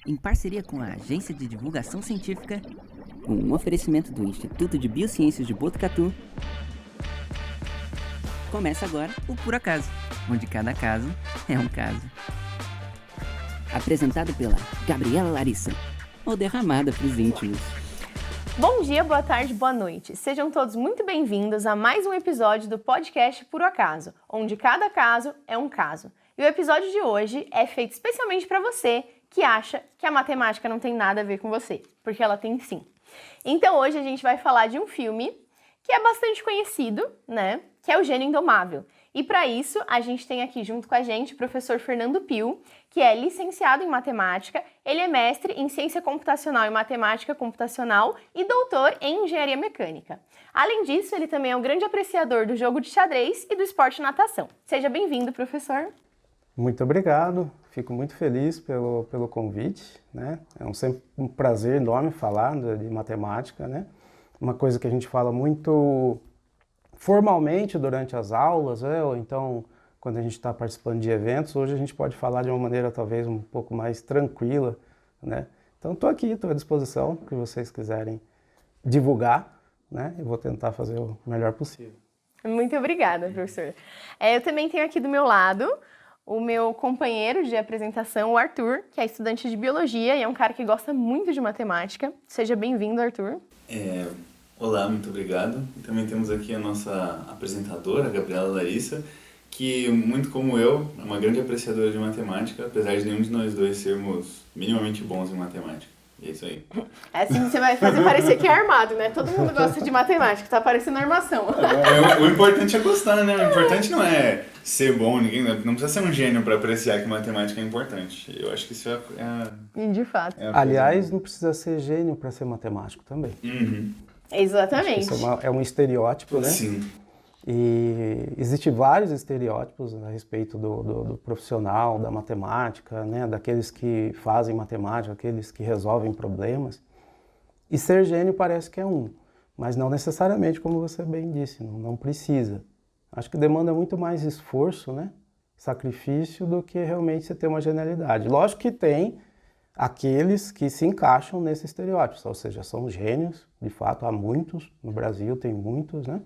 em parceria com a Agência de Divulgação Científica, um oferecimento do Instituto de Biociências de Botucatu. Começa agora o Por Acaso, onde cada caso é um caso. Apresentado pela Gabriela Larissa, ou derramada para os íntimos. Bom dia, boa tarde, boa noite. Sejam todos muito bem-vindos a mais um episódio do podcast Por Acaso, onde cada caso é um caso. E o episódio de hoje é feito especialmente para você que acha que a matemática não tem nada a ver com você, porque ela tem sim. Então hoje a gente vai falar de um filme que é bastante conhecido, né? Que é O Gênio Indomável. E para isso, a gente tem aqui junto com a gente o professor Fernando Pio, que é licenciado em matemática, ele é mestre em ciência computacional e matemática computacional e doutor em engenharia mecânica. Além disso, ele também é um grande apreciador do jogo de xadrez e do esporte natação. Seja bem-vindo, professor. Muito obrigado, fico muito feliz pelo convite, né? Sempre um prazer enorme falar de matemática, né? Uma coisa que a gente fala muito formalmente durante as aulas, né? Ou então quando a gente está participando de eventos, hoje a gente pode falar de uma maneira talvez um pouco mais tranquila, né? Então estou aqui, estou à disposição, que vocês quiserem divulgar, né? Eu vou tentar fazer o melhor possível. Muito obrigada, professor. Eu também tenho aqui do meu lado o meu companheiro de apresentação, o Arthur, que é estudante de biologia e é um cara que gosta muito de matemática. Seja bem-vindo, Arthur. Olá, muito obrigado. E também temos aqui a nossa apresentadora, Gabriela Larissa, que, muito como eu, é uma grande apreciadora de matemática, apesar de nenhum de nós dois sermos minimamente bons em matemática. E é isso aí. Assim você vai fazer parecer que é armado, né? Todo mundo gosta de matemática, tá parecendo armação. O importante é gostar, né? O importante não é ser bom, não precisa ser um gênio para apreciar que matemática é importante. Eu acho que isso De fato. Aliás, não precisa ser gênio para ser matemático também. Uhum. Exatamente. Isso é um estereótipo, né? Sim. E existem vários estereótipos a respeito do profissional, da matemática, né? Daqueles que fazem matemática, aqueles que resolvem problemas. E ser gênio parece que é um, mas não necessariamente, como você bem disse, não precisa. Acho que demanda muito mais esforço, né? Sacrifício, do que realmente você ter uma genialidade. Lógico que tem aqueles que se encaixam nesse estereótipo, ou seja, são gênios, de fato, há muitos, no Brasil tem muitos, né?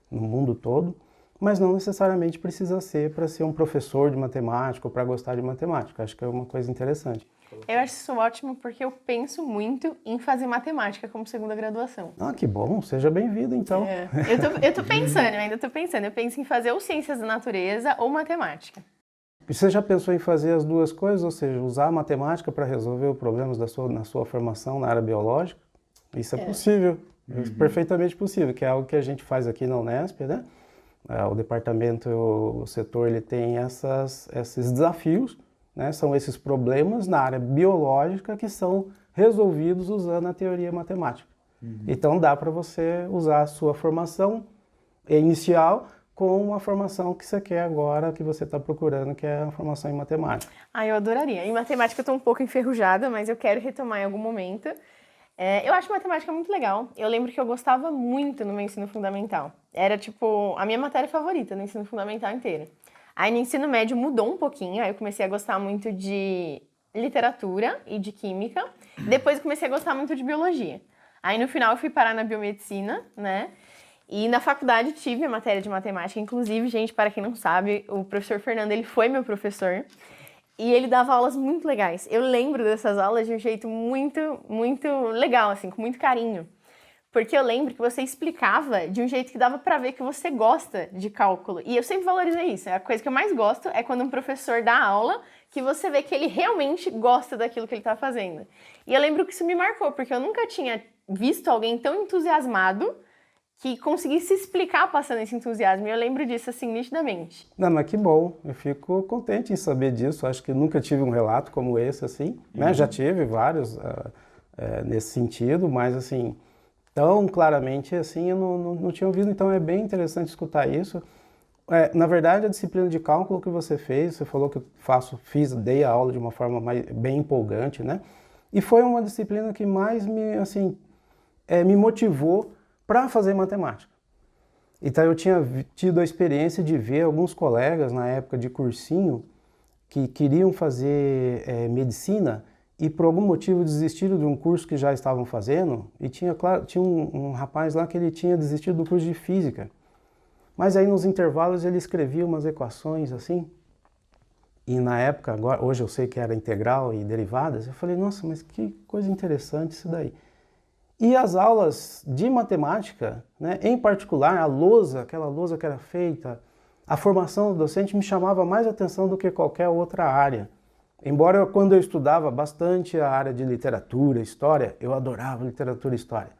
No mundo todo, mas não necessariamente precisa ser para ser um professor de matemática ou para gostar de matemática. Acho que é uma coisa interessante. Eu acho isso ótimo porque eu penso muito em fazer matemática como segunda graduação. Ah, que bom, seja bem-vindo então. Eu tô pensando, eu ainda tô pensando. Eu penso em fazer ou ciências da natureza ou matemática. E você já pensou em fazer as duas coisas, ou seja, usar a matemática para resolver os problemas na sua formação na área biológica? Isso é possível. É perfeitamente possível, que é algo que a gente faz aqui na Unesp, né? O departamento, o setor, ele tem esses desafios, né? São esses problemas na área biológica que são resolvidos usando a teoria matemática. Então dá para você usar a sua formação inicial com uma formação que você quer agora, que você está procurando, que é a formação em matemática. Eu adoraria. Em matemática eu estou um pouco enferrujada, mas eu quero retomar em algum momento. Eu acho matemática muito legal. Eu lembro que eu gostava muito no meu ensino fundamental. Era, a minha matéria favorita no ensino fundamental inteiro. Aí no ensino médio mudou um pouquinho, aí eu comecei a gostar muito de literatura e de química. Depois eu comecei a gostar muito de biologia. Aí no final eu fui parar na biomedicina, né? E na faculdade tive a matéria de matemática. Inclusive, gente, para quem não sabe, o professor Fernando, ele foi meu professor. E ele dava aulas muito legais. Eu lembro dessas aulas de um jeito muito, muito legal, assim, com muito carinho. Porque eu lembro que você explicava de um jeito que dava pra ver que você gosta de cálculo. E eu sempre valorizei isso. A coisa que eu mais gosto é quando um professor dá aula que você vê que ele realmente gosta daquilo que ele tá fazendo. E eu lembro que isso me marcou, porque eu nunca tinha visto alguém tão entusiasmado que conseguisse explicar passando esse entusiasmo. E eu lembro disso, assim, nitidamente. Não, mas que bom. Eu fico contente em saber disso. Acho que nunca tive um relato como esse, assim. Né? Já tive vários nesse sentido, mas, assim, tão claramente, assim, eu não tinha ouvido. Então, é bem interessante escutar isso. Na verdade, a disciplina de cálculo que você fez, você falou que eu dei a aula de uma forma bem empolgante, né? E foi uma disciplina que mais me motivou para fazer matemática. Então eu tinha tido a experiência de ver alguns colegas na época de cursinho que queriam fazer medicina e por algum motivo desistiram de um curso que já estavam fazendo, e tinha um rapaz lá que ele tinha desistido do curso de física. Mas aí nos intervalos ele escrevia umas equações assim, e na época, hoje eu sei que era integral e derivadas, eu falei, nossa, mas que coisa interessante isso daí. E as aulas de matemática, né, em particular a lousa, aquela lousa que era feita, a formação do docente me chamava mais atenção do que qualquer outra área. Embora quando eu estudava bastante a área de literatura, história, eu adorava literatura e história.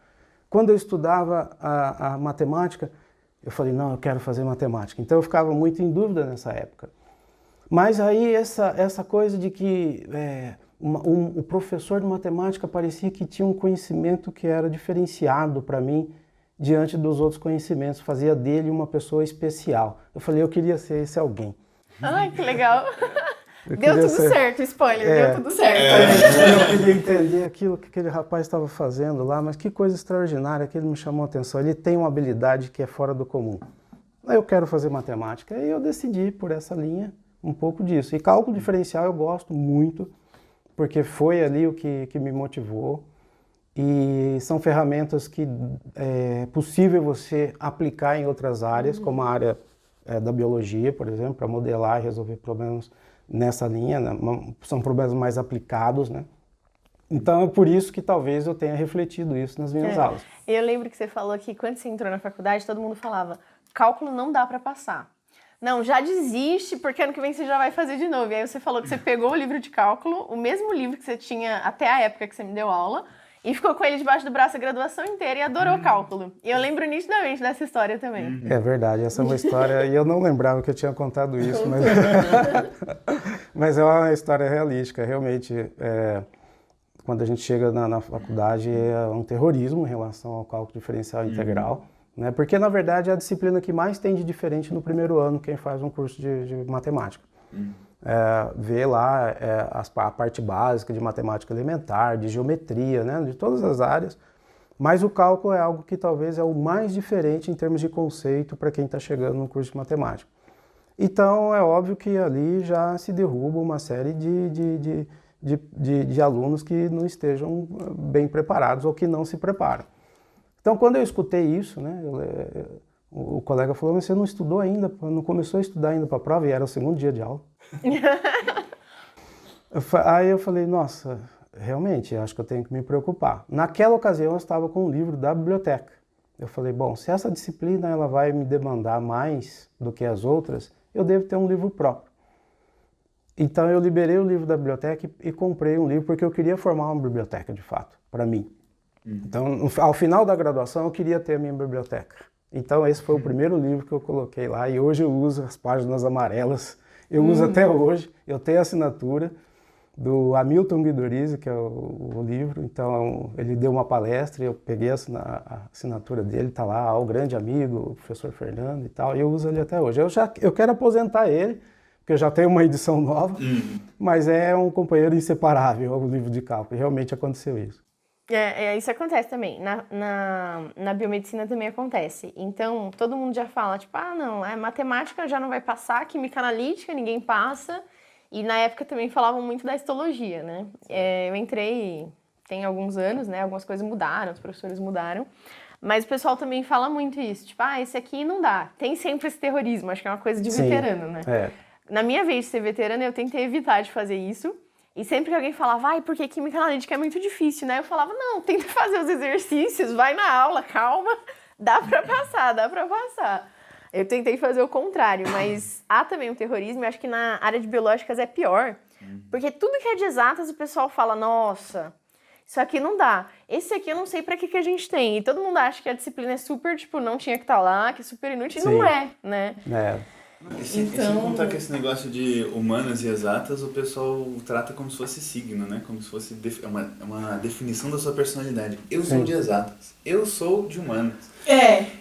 Quando eu estudava a matemática, eu falei, não, eu quero fazer matemática. Então eu ficava muito em dúvida nessa época. Mas aí essa coisa de que o professor de matemática parecia que tinha um conhecimento que era diferenciado para mim diante dos outros conhecimentos, fazia dele uma pessoa especial. Eu falei, eu queria ser esse alguém. Ai, que legal! Deu tudo certo, spoiler, deu tudo certo. Eu queria entender aquilo que aquele rapaz estava fazendo lá, mas que coisa extraordinária que ele me chamou a atenção. Ele tem uma habilidade que é fora do comum. Eu quero fazer matemática e eu decidi por essa linha um pouco disso. E cálculo diferencial eu gosto muito, porque foi ali o que me motivou. E são ferramentas que é possível você aplicar em outras áreas, como a área da biologia, por exemplo, para modelar e resolver problemas nessa linha, né? São problemas mais aplicados, né? Então é por isso que talvez eu tenha refletido isso nas minhas aulas. Eu lembro que você falou que quando você entrou na faculdade, todo mundo falava, cálculo não dá para passar. Não, já desiste, porque ano que vem você já vai fazer de novo. E aí você falou que você pegou o livro de cálculo, o mesmo livro que você tinha até a época que você me deu aula, e ficou com ele debaixo do braço a graduação inteira e adorou cálculo. E eu lembro nitidamente dessa história também. É verdade, essa é uma história, e eu não lembrava que eu tinha contado isso, mas é uma história realística. Realmente, quando a gente chega na faculdade, é um terrorismo em relação ao cálculo diferencial integral, né? Porque, na verdade, é a disciplina que mais tem de diferente no primeiro ano quem faz um curso de matemática. Vê lá a parte básica de matemática elementar, de geometria, né, de todas as áreas, mas o cálculo é algo que talvez é o mais diferente em termos de conceito para quem está chegando no curso de matemática. Então é óbvio que ali já se derruba uma série de alunos que não estejam bem preparados ou que não se preparam. Então quando eu escutei isso, né, o colega falou, mas você não estudou ainda, não começou a estudar ainda para a prova, e era o segundo dia de aula. Aí eu falei, nossa, realmente, acho que eu tenho que me preocupar. Naquela ocasião eu estava com um livro da biblioteca. Eu falei, bom, se essa disciplina ela vai me demandar mais do que as outras, eu devo ter um livro próprio. Então eu liberei o livro da biblioteca e comprei um livro, porque eu queria formar uma biblioteca, de fato, para mim. Então, ao final da graduação, eu queria ter a minha biblioteca. Então esse foi o primeiro livro que eu coloquei lá, e hoje eu uso as páginas amarelas, eu uso até hoje, eu tenho a assinatura do Hamilton Guidorizi, que é o livro, então ele deu uma palestra, eu peguei a assinatura dele, tá lá, o grande amigo, o professor Fernando e tal, e eu uso ele até hoje. Eu quero aposentar ele, porque eu já tenho uma edição nova, mas é um companheiro inseparável ao livro de cálculo, e realmente aconteceu isso. Isso acontece também. Na biomedicina também acontece. Então, todo mundo já fala, tipo, não, matemática já não vai passar, química analítica ninguém passa. E na época também falavam muito da histologia, né? Eu entrei tem alguns anos, né? Algumas coisas mudaram, os professores mudaram. Mas o pessoal também fala muito isso, tipo, esse aqui não dá. Tem sempre esse terrorismo, acho que é uma coisa de veterano, né? Na minha vez de ser veterana, eu tentei evitar de fazer isso. E sempre que alguém falava, porque química analítica é muito difícil, né? Eu falava, não, tenta fazer os exercícios, vai na aula, calma, dá pra passar. Eu tentei fazer o contrário, mas há também um terrorismo, e acho que na área de biológicas é pior, porque tudo que é de exatas o pessoal fala, nossa, isso aqui não dá, esse aqui eu não sei pra que a gente tem, e todo mundo acha que a disciplina é super, não tinha que estar lá, que é super inútil, e não é, né? Sem contar que esse negócio de humanas e exatas, o pessoal trata como se fosse signo, né? Como se fosse uma definição da sua personalidade. Eu sou de exatas, eu sou de humanas.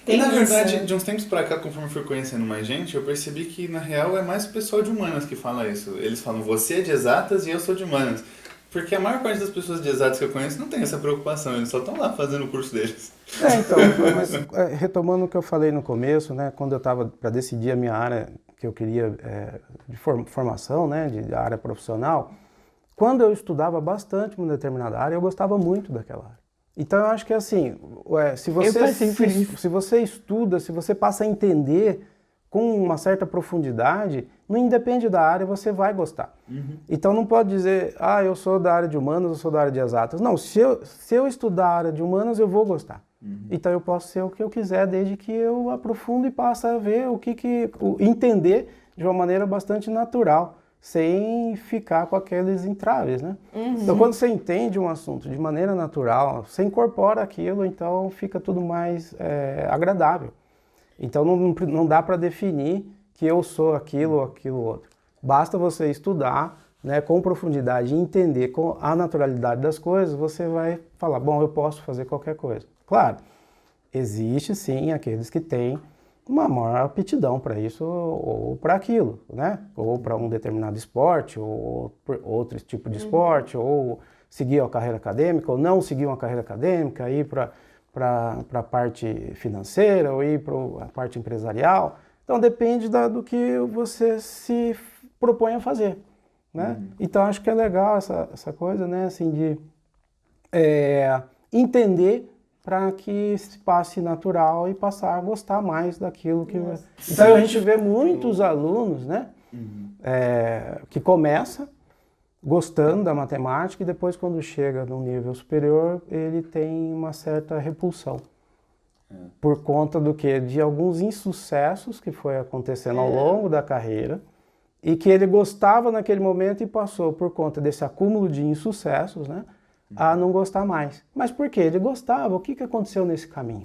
Tem na verdade, de uns tempos pra cá, conforme eu fui conhecendo mais gente, eu percebi que na real é mais o pessoal de humanas que fala isso. Eles falam, você é de exatas e eu sou de humanas. Porque a maior parte das pessoas de exatas que eu conheço não tem essa preocupação, eles só estão lá fazendo o curso deles. Então, mas retomando o que eu falei no começo, né, quando eu estava para decidir a minha área que eu queria de formação, né, de área profissional, quando eu estudava bastante uma determinada área, eu gostava muito daquela área. Então eu acho que assim, se você estuda, se você passa a entender com uma certa profundidade, não independe da área, você vai gostar. Então não pode dizer, eu sou da área de humanas, eu sou da área de exatas. Não, se eu estudar a área de humanas, eu vou gostar. Então eu posso ser o que eu quiser, desde que eu aprofundo e passe a ver entender de uma maneira bastante natural, sem ficar com aqueles entraves, né? Então quando você entende um assunto de maneira natural, você incorpora aquilo, então fica tudo mais agradável. Então não dá para definir que eu sou aquilo ou aquilo outro. Basta você estudar, né, com profundidade e entender com a naturalidade das coisas, você vai falar, bom, eu posso fazer qualquer coisa. Claro, existe sim aqueles que têm uma maior aptidão para isso ou para aquilo, né? Ou para um determinado esporte, ou outro tipo de esporte, ou seguir a carreira acadêmica, ou não seguir uma carreira acadêmica, ir para a parte financeira, ou ir para a parte empresarial. Então depende do que você se propõe a fazer, né? Então acho que é legal essa coisa, né? Assim, de entender para que se passe natural e passar a gostar mais daquilo que... Então a gente vê muitos alunos, né, que começa gostando da matemática e depois quando chega num nível superior ele tem uma certa repulsão. Por conta do quê? De alguns insucessos que foi acontecendo ao longo da carreira e que ele gostava naquele momento e passou por conta desse acúmulo de insucessos, né, a não gostar mais. Mas por quê? Ele gostava. O que aconteceu nesse caminho?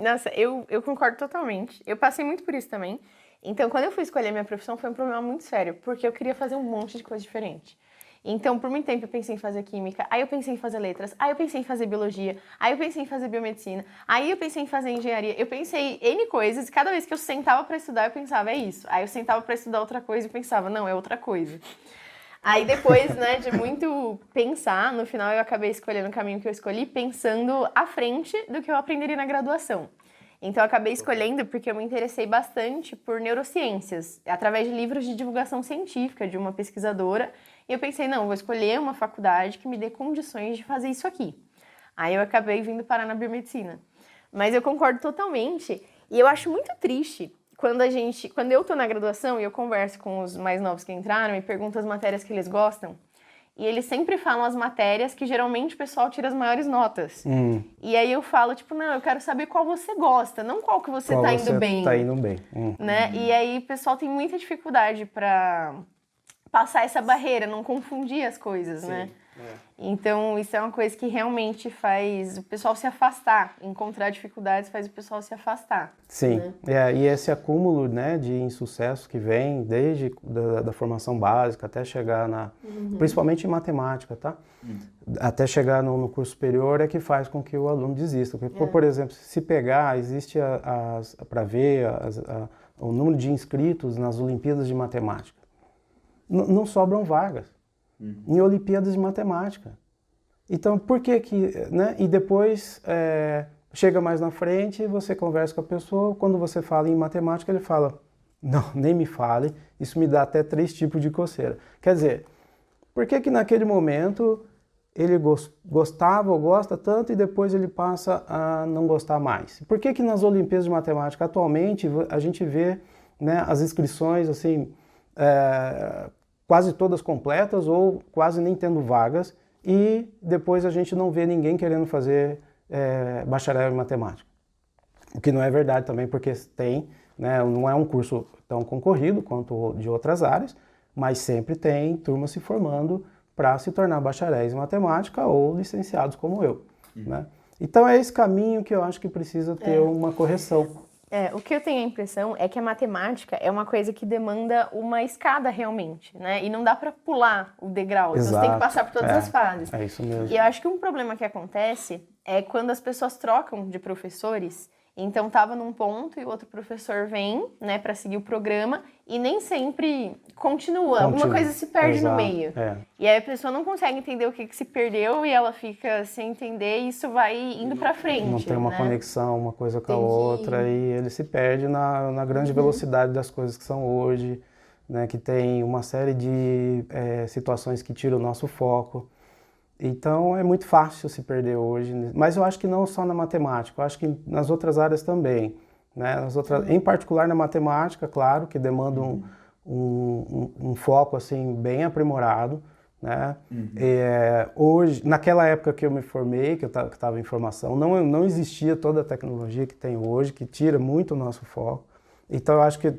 Nossa, eu concordo totalmente. Eu passei muito por isso também. Então, quando eu fui escolher minha profissão, foi um problema muito sério, porque eu queria fazer um monte de coisa diferente. Então, por muito tempo, eu pensei em fazer química, aí eu pensei em fazer letras, aí eu pensei em fazer biologia, aí eu pensei em fazer biomedicina, aí eu pensei em fazer engenharia. Eu pensei em N coisas, e cada vez que eu sentava para estudar, eu pensava, é isso. Aí eu sentava para estudar outra coisa e pensava, não, é outra coisa. Aí depois, né, de muito pensar, no final eu acabei escolhendo o caminho que eu escolhi, pensando à frente do que eu aprenderia na graduação. Então eu acabei escolhendo porque eu me interessei bastante por neurociências, através de livros de divulgação científica de uma pesquisadora. E eu pensei, não, vou escolher uma faculdade que me dê condições de fazer isso aqui. Aí eu acabei vindo parar na biomedicina. Mas eu concordo totalmente, e eu acho muito triste quando eu tô na graduação e eu converso com os mais novos que entraram e pergunto as matérias que eles gostam, e eles sempre falam as matérias que geralmente o pessoal tira as maiores notas. E aí eu falo, tipo, não, eu quero saber qual você gosta, não qual que você tá indo bem. Tá indo bem. Né? E aí o pessoal tem muita dificuldade para passar essa barreira, não confundir as coisas, né? Então, isso é uma coisa que realmente faz o pessoal se afastar. Encontrar dificuldades faz o pessoal se afastar. Sim, né? E esse acúmulo, né, de insucesso que vem desde da formação básica até chegar principalmente em matemática, tá? Até chegar no curso superior é que faz com que o aluno desista. Porque, por exemplo, se pegar, existe para ver o número de inscritos nas Olimpíadas de Matemática. Não sobram vagas em Olimpíadas de Matemática. Então, por que né? E depois, chega mais na frente, você conversa com a pessoa, quando você fala em matemática, ele fala, não, nem me fale, isso me dá até 3 tipos de coceira. Quer dizer, por que naquele momento ele gostava ou gosta tanto e depois ele passa a não gostar mais? Por que nas Olimpíadas de Matemática, atualmente, a gente vê, né, as inscrições, assim, quase todas completas ou quase nem tendo vagas, e depois a gente não vê ninguém querendo fazer bacharel em matemática. O que não é verdade também, porque tem, né, não é um curso tão concorrido quanto de outras áreas, mas sempre tem turmas se formando para se tornar bacharéis em matemática ou licenciados como eu. Né? Então é esse caminho que eu acho que precisa ter uma correção. O que eu tenho a impressão é que a matemática é uma coisa que demanda uma escada realmente, né? E não dá para pular o degrau, então você tem que passar por todas as fases. É isso mesmo. E eu acho que um problema que acontece é quando as pessoas trocam de professores. Então tava num ponto e o outro professor vem, né, para seguir o programa e nem sempre continua. Alguma coisa se perde no meio. E aí a pessoa não consegue entender o que se perdeu e ela fica sem entender e isso vai indo para frente. Não tem uma conexão uma coisa com a outra e ele se perde na grande velocidade das coisas que são hoje. né, que tem uma série de situações que tiram o nosso foco. Então é muito fácil se perder hoje, mas eu acho que não só na matemática, eu acho que nas outras áreas também, né? Em particular na matemática, claro, que demanda um foco assim bem aprimorado, né? Hoje, naquela época que eu me formei, que eu estava em formação, não existia toda a tecnologia que tem hoje, que tira muito o nosso foco. Então eu acho que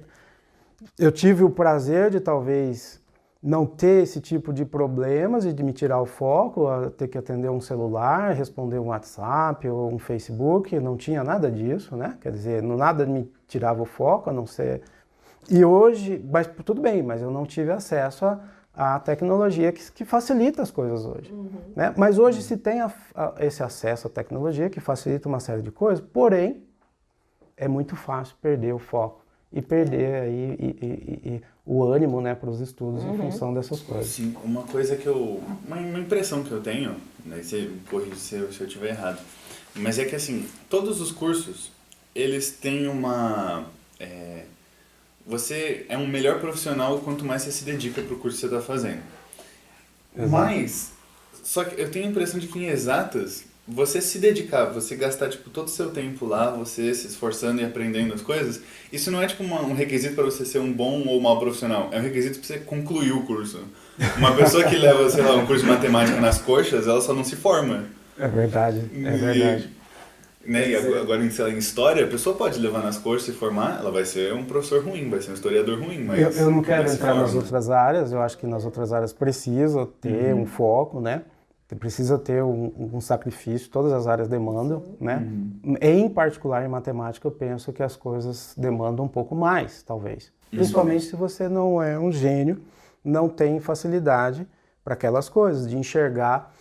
eu tive o prazer de talvez não ter esse tipo de problemas e de me tirar o foco, ter que atender um celular, responder um WhatsApp ou um Facebook, não tinha nada disso, né? Quer dizer, nada me tirava o foco, a não ser... E hoje, mas tudo bem, mas eu não tive acesso à tecnologia que facilita as coisas hoje, né? Mas hoje se tem esse acesso à tecnologia que facilita uma série de coisas, porém, é muito fácil perder o foco e perder aí o ânimo, né, para os estudos em função dessas coisas. Sim, uma coisa que uma impressão que eu tenho, né, você corrige se eu estiver errado, mas é que assim, todos os cursos, eles têm você é um melhor profissional quanto mais você se dedica para o curso que você está fazendo. Exato. Mas, só que eu tenho a impressão de que em exatas, você se dedicar, você gastar tipo, todo o seu tempo lá, você se esforçando e aprendendo as coisas, isso não é tipo um requisito para você ser um bom ou mau profissional, é um requisito para você concluir o curso. Uma pessoa que leva, sei lá, um curso de matemática nas coxas, ela só não se forma. É verdade, é verdade. Né? E agora em história, a pessoa pode levar nas coxas, se formar, ela vai ser um professor ruim, vai ser um historiador ruim. Mas eu não quero entrar nas outras áreas, eu acho que nas outras áreas precisa ter um foco, né? Precisa ter um sacrifício, todas as áreas demandam, né? Em particular em matemática, eu penso que as coisas demandam um pouco mais, talvez. Principalmente se você não é um gênio, não tem facilidade para aquelas coisas, de enxergar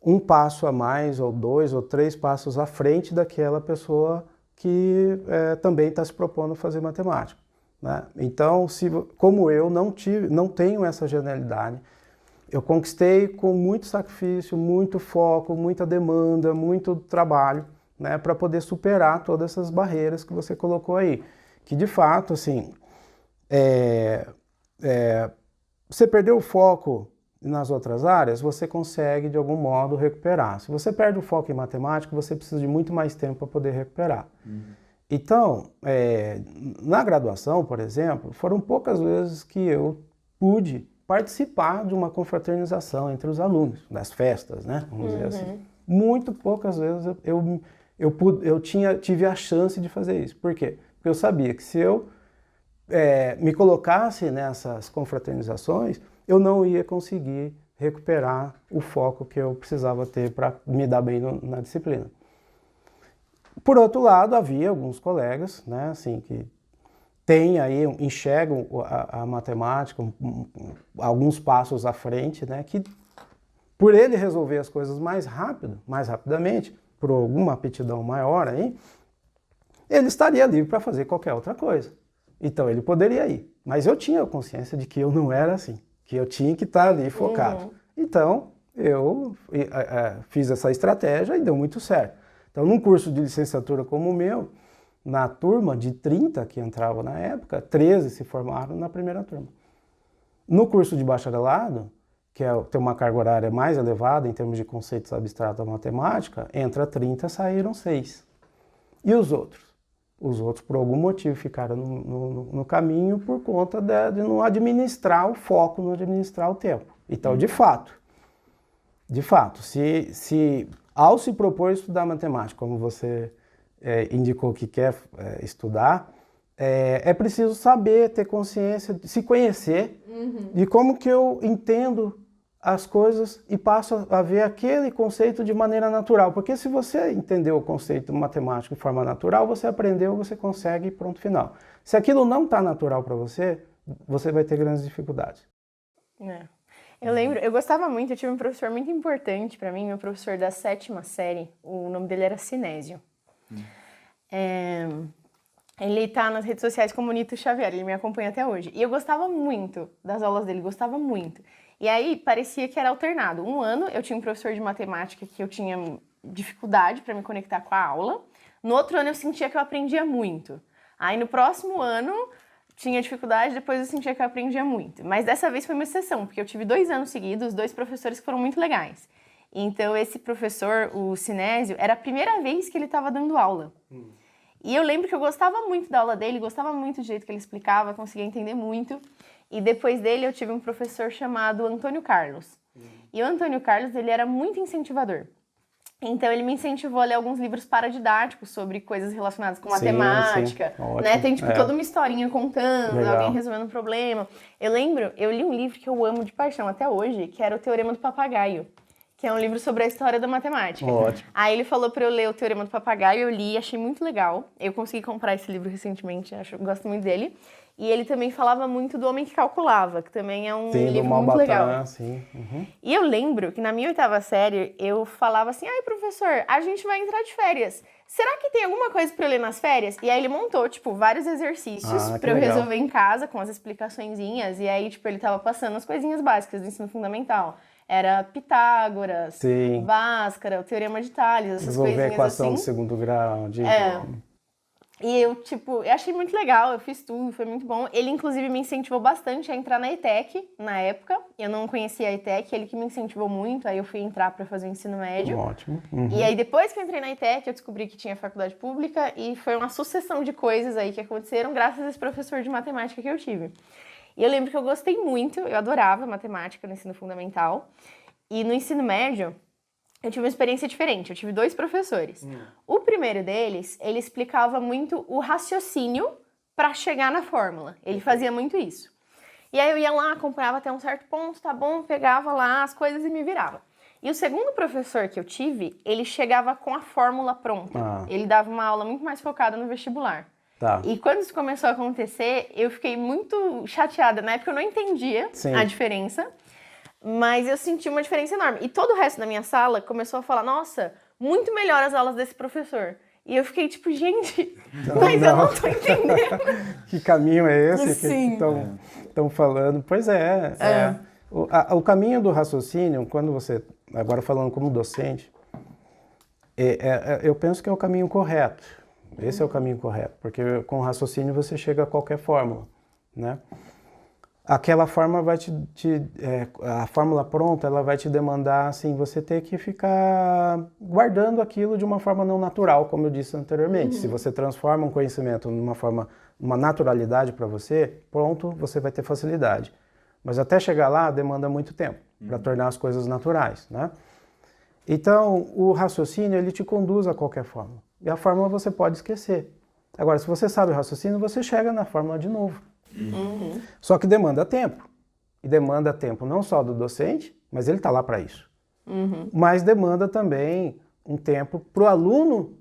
um passo a mais, ou 2 ou 3 passos à frente daquela pessoa que também está se propondo fazer matemática, né? Então, como eu não tenho essa genialidade, eu conquistei com muito sacrifício, muito foco, muita demanda, muito trabalho, né, para poder superar todas essas barreiras que você colocou aí. Que de fato, assim, você perdeu o foco nas outras áreas, você consegue de algum modo recuperar. Se você perde o foco em matemática, você precisa de muito mais tempo para poder recuperar. Então, na graduação, por exemplo, foram poucas vezes que eu pude participar de uma confraternização entre os alunos, das festas, né? Vamos dizer assim. Muito poucas vezes eu tive a chance de fazer isso. Por quê? Porque eu sabia que se eu me colocasse nessas confraternizações, eu não ia conseguir recuperar o foco que eu precisava ter para me dar bem na disciplina. Por outro lado, havia alguns colegas, né, assim, que enxergam a matemática alguns passos à frente, né, que por ele resolver as coisas mais rapidamente, por alguma aptidão maior aí, ele estaria livre para fazer qualquer outra coisa. Então ele poderia ir. Mas eu tinha consciência de que eu não era assim, que eu tinha que estar ali focado. Então eu fiz essa estratégia e deu muito certo. Então num curso de licenciatura como o meu, na turma de 30 que entravam na época, 13 se formaram na primeira turma. No curso de bacharelado, que tem uma carga horária mais elevada em termos de conceitos abstratos da matemática, entra 30, saíram 6. E os outros? Os outros, por algum motivo, ficaram no caminho por conta de não administrar o foco, não administrar o tempo. Então, de fato, se ao se propor estudar matemática, como você indicou que quer estudar, é preciso saber, ter consciência, se conhecer de como que eu entendo as coisas e passo a ver aquele conceito de maneira natural. Porque se você entendeu o conceito matemático de forma natural, você aprendeu, você consegue, pronto, final. Se aquilo não está natural para você, você vai ter grandes dificuldades. Eu lembro, eu gostava muito, eu tive um professor muito importante para mim, meu professor da 7ª série, o nome dele era Sinésio. Ele tá nas redes sociais como Nito Xavier, ele me acompanha até hoje. E eu gostava muito das aulas dele, gostava muito. E aí parecia que era alternado. Um ano eu tinha um professor de matemática que eu tinha dificuldade para me conectar com a aula. No outro ano eu sentia que eu aprendia muito. Aí no próximo ano tinha dificuldade, depois eu sentia que eu aprendia muito. Mas dessa vez foi uma exceção, porque eu tive 2 anos seguidos, 2 professores que foram muito legais. Então esse professor, o Sinésio, era a primeira vez que ele estava dando aula. E eu lembro que eu gostava muito da aula dele, gostava muito do jeito que ele explicava, conseguia entender muito. E depois dele eu tive um professor chamado Antônio Carlos. E o Antônio Carlos, ele era muito incentivador. Então ele me incentivou a ler alguns livros paradidáticos sobre coisas relacionadas com matemática, né? Tem tipo toda uma historinha contando, alguém resolvendo um problema. Eu lembro, eu li um livro que eu amo de paixão até hoje, que era o Teorema do Papagaio, que é um livro sobre a história da matemática. Ótimo. Aí ele falou pra eu ler o Teorema do Papagaio, eu li, achei muito legal. Eu consegui comprar esse livro recentemente, gosto muito dele. E ele também falava muito do Homem que Calculava, que também é um livro muito legal. Sim. E eu lembro que na minha 8ª série, eu falava assim, ai professor, a gente vai entrar de férias. Será que tem alguma coisa pra eu ler nas férias? E aí ele montou, tipo, vários exercícios pra eu resolver em casa, com as explicaçõezinhas. E aí, tipo, ele tava passando as coisinhas básicas do ensino fundamental. Era Pitágoras, Bhaskara, o Teorema de Tales, essas resolver coisinhas a equação assim. de segundo grau. E eu, tipo, eu achei muito legal, eu fiz tudo, foi muito bom. Ele, inclusive, me incentivou bastante a entrar na ETEC, na época. Eu não conhecia a ETEC, ele que me incentivou muito, aí eu fui entrar pra fazer o ensino médio. Ótimo. E aí, depois que eu entrei na ETEC, eu descobri que tinha faculdade pública e foi uma sucessão de coisas aí que aconteceram graças a esse professor de matemática que eu tive. E eu lembro que eu gostei muito, eu adorava matemática no ensino fundamental. E no ensino médio, eu tive uma experiência diferente. Eu tive 2 professores. O primeiro deles, ele explicava muito o raciocínio para chegar na fórmula. Ele fazia muito isso. E aí eu ia lá, acompanhava até um certo ponto, tá bom, pegava lá as coisas e me virava. E o segundo professor que eu tive, ele chegava com a fórmula pronta. Ele dava uma aula muito mais focada no vestibular. E quando isso começou a acontecer, eu fiquei muito chateada. Na época eu não entendia a diferença. Mas eu senti uma diferença enorme. E todo o resto da minha sala começou a falar, nossa, muito melhor as aulas desse professor. E eu fiquei tipo, gente, mas eu não tô entendendo. Que caminho é esse Sim. que estão falando? Pois é. O caminho do raciocínio, quando você, agora falando como docente, eu penso que é o caminho correto. Esse é o caminho correto, porque com o raciocínio você chega a qualquer fórmula, né? Aquela fórmula vai a fórmula pronta, ela vai te demandar, assim, você ter que ficar guardando aquilo de uma forma não natural, como eu disse anteriormente. Se você transforma um conhecimento numa naturalidade para você, pronto, você vai ter facilidade. Mas até chegar lá, demanda muito tempo para tornar as coisas naturais, né? Então, o raciocínio, ele te conduz a qualquer fórmula. E a fórmula você pode esquecer. Agora, se você sabe o raciocínio, você chega na fórmula de novo. Só que demanda tempo. E demanda tempo não só do docente, mas ele está lá para isso. Mas demanda também um tempo para o aluno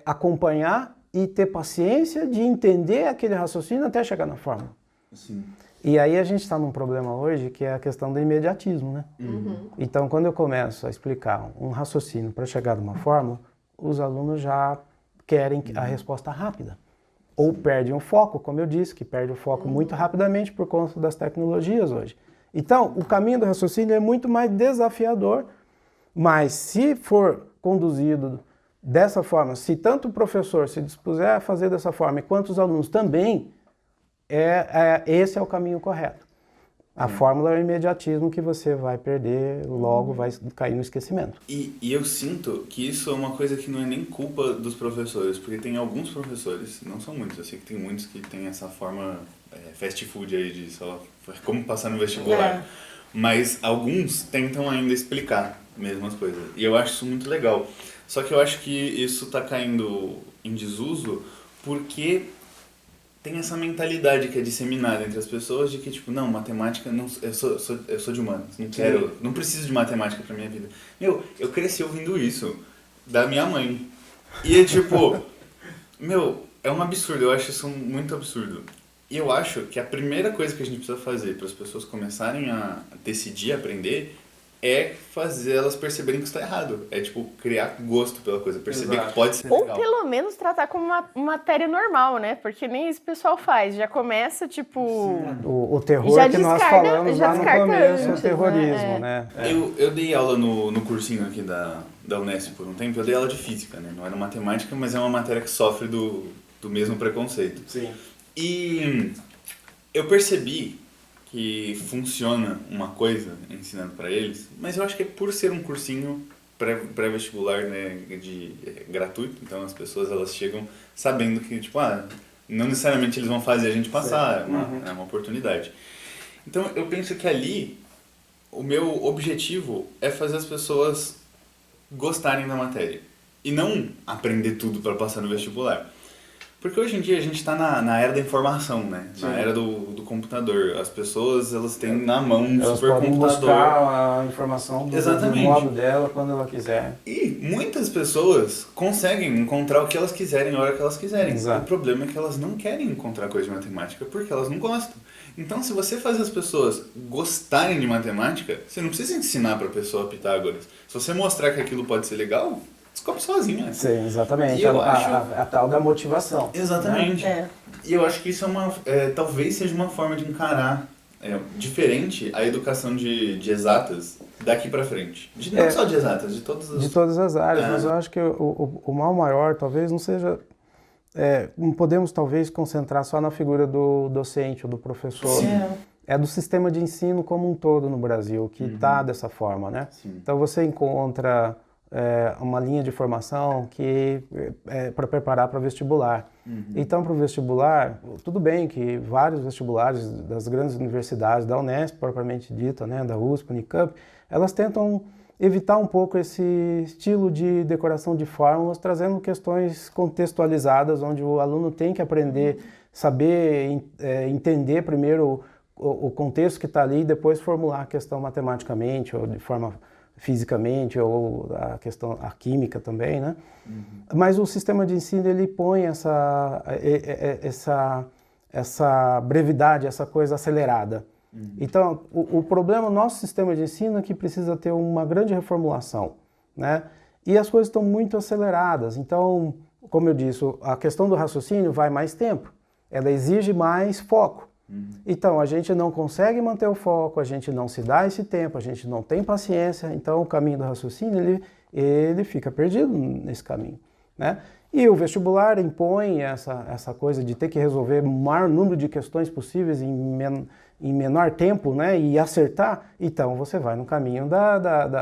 acompanhar e ter paciência de entender aquele raciocínio até chegar na fórmula. E aí a gente está num problema hoje que é a questão do imediatismo, né? Então, quando eu começo a explicar um raciocínio para chegar numa fórmula, os alunos já querem a resposta rápida. Ou perdem o foco, como eu disse, que perde o foco muito rapidamente por conta das tecnologias hoje. Então, o caminho do raciocínio é muito mais desafiador, mas se for conduzido dessa forma, se tanto o professor se dispuser a fazer dessa forma, quanto os alunos também, esse é o caminho correto. A fórmula é o imediatismo que você vai perder, logo vai cair no esquecimento. E eu sinto que isso é uma coisa que não é nem culpa dos professores, porque tem alguns professores, não são muitos, eu sei que tem muitos que têm essa forma fast food aí de só como passar no vestibular. Mas alguns tentam ainda explicar mesmo as coisas. E eu acho isso muito legal. Só que eu acho que isso está caindo em desuso porque tem essa mentalidade que é disseminada entre as pessoas de que, tipo, não, matemática, não, eu sou de humanas, não preciso de matemática pra minha vida. Eu cresci ouvindo isso da minha mãe. E é tipo, é um absurdo, eu acho isso muito absurdo. E eu acho que a primeira coisa que a gente precisa fazer para as pessoas começarem a decidir aprender é fazer elas perceberem que isso está errado. É, tipo, criar gosto pela coisa, perceber que pode ser legal. Ou pelo menos tratar como uma matéria normal, né? Porque nem isso o pessoal faz. Já começa, tipo... O terror já que nós falamos lá no começo, antes, o terrorismo, né? Eu dei aula no cursinho aqui da Unesp por um tempo. Eu dei aula de física, né? Não era matemática, mas é uma matéria que sofre do mesmo preconceito. Sim. E eu percebi que funciona uma coisa ensinando para eles, mas eu acho que é por ser um cursinho pré-vestibular, né, gratuito, então as pessoas elas chegam sabendo que, tipo, não necessariamente eles vão fazer a gente passar, é uma oportunidade. Então eu penso que ali o meu objetivo é fazer as pessoas gostarem da matéria e não aprender tudo para passar no vestibular. Porque hoje em dia a gente está na era da informação, né? Na era do computador. As pessoas, elas têm na mão um elas supercomputador. Elas podem buscar a informação do modo dela quando ela quiser. E muitas pessoas conseguem encontrar o que elas quiserem na hora que elas quiserem. Exato. O problema é que elas não querem encontrar coisa de matemática porque elas não gostam. Então, se você fazer as pessoas gostarem de matemática, você não precisa ensinar para a pessoa Pitágoras. Se você mostrar que aquilo pode ser legal, descobre sozinho, né? Sim, exatamente. A tal da motivação. Exatamente. Né? E eu acho que isso talvez seja uma forma de encarar diferente a educação de exatas daqui pra frente. Não só de exatas, de todas as... De todas as áreas, mas eu acho que o mal maior talvez não seja... não podemos talvez concentrar só na figura do docente ou do professor. Sim. É do sistema de ensino como um todo no Brasil, que está dessa forma, né? Sim. Então você encontra uma linha de formação que é para preparar para vestibular. Então, para o vestibular, tudo bem que vários vestibulares das grandes universidades, da Unesp propriamente dita, né, da USP, Unicamp, elas tentam evitar um pouco esse estilo de decoração de fórmulas, trazendo questões contextualizadas, onde o aluno tem que aprender, saber entender primeiro o contexto que está ali e depois formular a questão matematicamente ou de forma fisicamente ou a química também, né? Mas o sistema de ensino ele põe essa brevidade, essa coisa acelerada. Então, o problema do nosso sistema de ensino é que precisa ter uma grande reformulação, né? E as coisas estão muito aceleradas. Então, como eu disse, a questão do raciocínio vai mais tempo. Ela exige mais foco. Então, a gente não consegue manter o foco, a gente não se dá esse tempo, a gente não tem paciência. Então, o caminho do raciocínio, ele fica perdido nesse caminho, né? E o vestibular impõe essa coisa de ter que resolver o maior número de questões possíveis em menor tempo, né, e acertar. Então você vai no caminho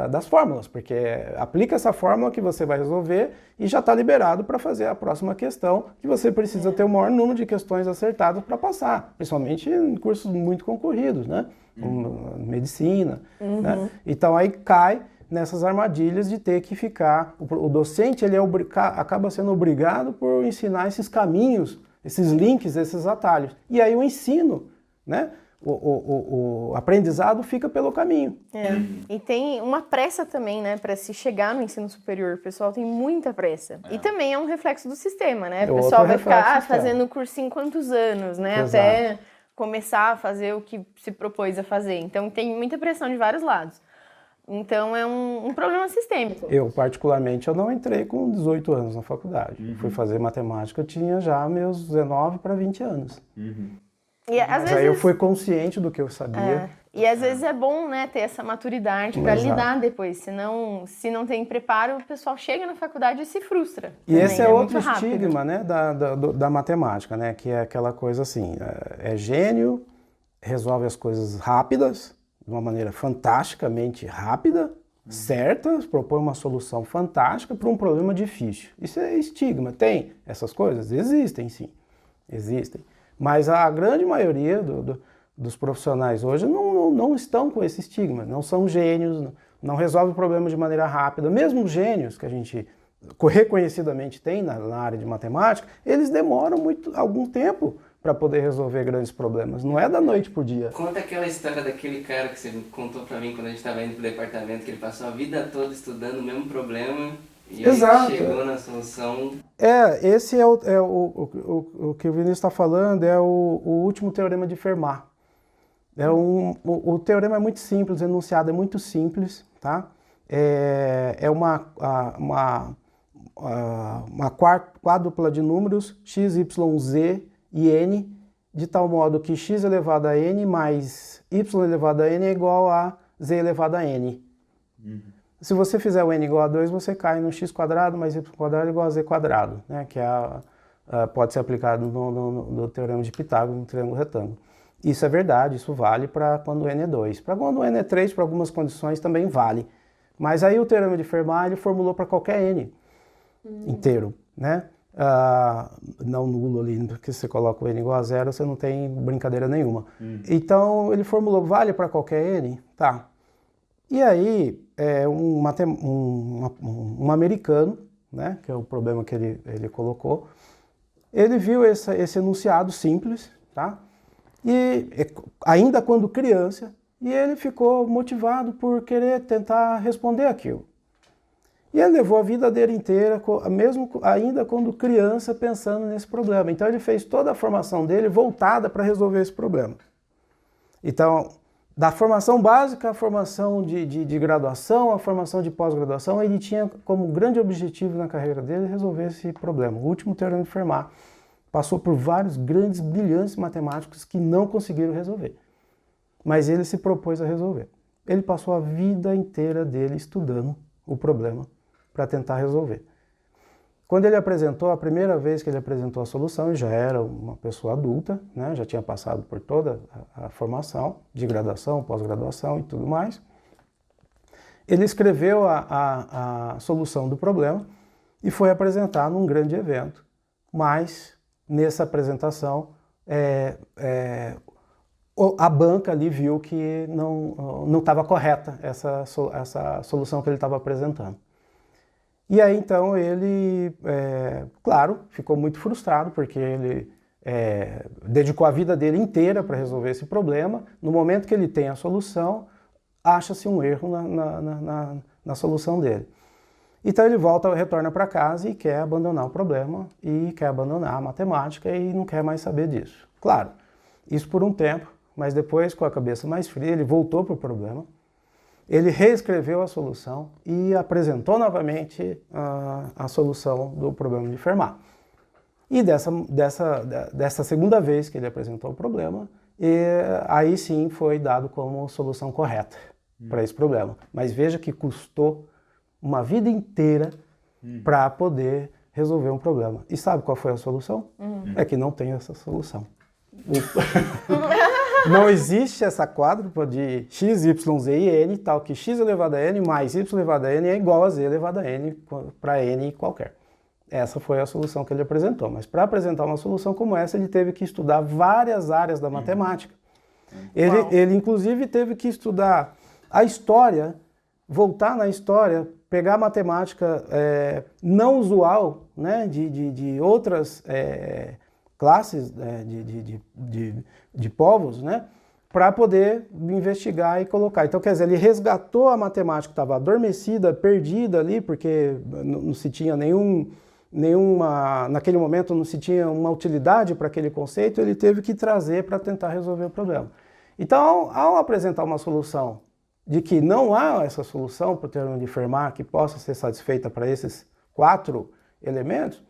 das fórmulas, porque aplica essa fórmula que você vai resolver e já está liberado para fazer a próxima questão, que você precisa ter o maior número de questões acertadas para passar, principalmente em cursos muito concorridos, né, como medicina, né? Então aí cai nessas armadilhas de ter que ficar... O docente ele acaba sendo obrigado por ensinar esses caminhos, esses links, esses atalhos. E aí o ensino, né? O aprendizado fica pelo caminho. E tem uma pressa também, né, para se chegar no ensino superior. O pessoal tem muita pressa. E também é um reflexo do sistema, né? O pessoal vai ficar fazendo cursinho quantos anos, né? Exato. Até começar a fazer o que se propôs a fazer. Então tem muita pressão de vários lados. Então é um problema sistêmico. Eu, particularmente, eu não entrei com 18 anos na faculdade. Fui fazer matemática, eu tinha já meus 19 para 20 anos. E às Mas vezes... aí eu fui consciente do que eu sabia. E às vezes é bom, né, ter essa maturidade para lidar depois. Senão, se não tem preparo, o pessoal chega na faculdade e se frustra. E esse é outro muito rápido. estigma, né, da matemática, né, que é aquela coisa assim, é gênio, resolve as coisas rápidas, de uma maneira fantasticamente rápida, certa, propõe uma solução fantástica para um problema difícil. Isso é estigma. Tem essas coisas? Existem, sim. Existem. Mas a grande maioria dos profissionais hoje não estão com esse estigma. Não são gênios, não resolvem o problema de maneira rápida. Mesmo gênios que a gente reconhecidamente tem na área de matemática, eles demoram algum tempo para poder resolver grandes problemas. Não é da noite pro dia. Conta aquela história daquele cara que você contou para mim quando a gente estava indo pro departamento, que ele passou a vida toda estudando o mesmo problema e Exato. aí chegou na solução. Esse é o que o Vinícius está falando, é o último teorema de Fermat. O teorema é muito simples, o enunciado é muito simples, tá? É uma quádrupla de números, x, y, z e n, de tal modo que x elevado a n mais y elevado a n é igual a z elevado a n. Se você fizer o n igual a 2, você cai no x quadrado mais y quadrado igual a z quadrado, né? Que pode ser aplicado no teorema de Pitágoras, no triângulo retângulo. Isso é verdade, isso vale para quando o N é 2. Para quando o N é 3, para algumas condições também vale. Mas aí o teorema de Fermat ele formulou para qualquer N inteiro, né? Não nulo ali, porque você coloca o N igual a zero, você não tem brincadeira nenhuma. Então ele formulou, vale para qualquer N? Tá. E aí um americano, né, que é o problema que ele colocou, ele viu esse enunciado simples, tá? E ainda quando criança, e ele ficou motivado por querer tentar responder aquilo. E ele levou a vida dele inteira, mesmo ainda quando criança, pensando nesse problema. Então ele fez toda a formação dele voltada para resolver esse problema. Então, da formação básica, a formação de graduação, a formação de pós-graduação, ele tinha como grande objetivo na carreira dele resolver esse problema. O último teorema de Fermat passou por vários grandes, brilhantes matemáticos que não conseguiram resolver. Mas ele se propôs a resolver. Ele passou a vida inteira dele estudando o problema para tentar resolver. Quando ele apresentou, a primeira vez que ele apresentou a solução, ele já era uma pessoa adulta, né? Já tinha passado por toda a formação de graduação, pós-graduação e tudo mais. Ele escreveu a solução do problema e foi apresentar num grande evento. Mas, nessa apresentação, a banca ali viu que não estava correta essa solução que ele estava apresentando. E aí, então, ele, claro, ficou muito frustrado, porque ele dedicou a vida dele inteira para resolver esse problema. No momento que ele tem a solução, acha-se um erro na solução dele. Então, ele retorna para casa e quer abandonar o problema, e quer abandonar a matemática e não quer mais saber disso. Claro, isso por um tempo, mas depois, com a cabeça mais fria, ele voltou para o problema. Ele reescreveu a solução e apresentou novamente a solução do problema de Fermat. E dessa segunda vez que ele apresentou o problema, aí sim foi dado como solução correta para esse problema. Mas veja que custou uma vida inteira para poder resolver um problema. E sabe qual foi a solução? É que não tem essa solução. Não existe essa quádrupla de x, y, z e n, tal que x elevado a n mais y elevado a n é igual a z elevado a n para n qualquer. Essa foi a solução que ele apresentou. Mas para apresentar uma solução como essa, ele teve que estudar várias áreas da matemática. Ele inclusive, teve que estudar a história, voltar na história, pegar a matemática não usual, né, de outras classes de povos, né, para poder investigar e colocar. Então, quer dizer, ele resgatou a matemática que estava adormecida, perdida ali, porque não se tinha naquele momento não se tinha uma utilidade para aquele conceito, ele teve que trazer para tentar resolver o problema. Então, ao apresentar uma solução de que não há essa solução para o teorema de Fermat que possa ser satisfeita para esses 4 elementos,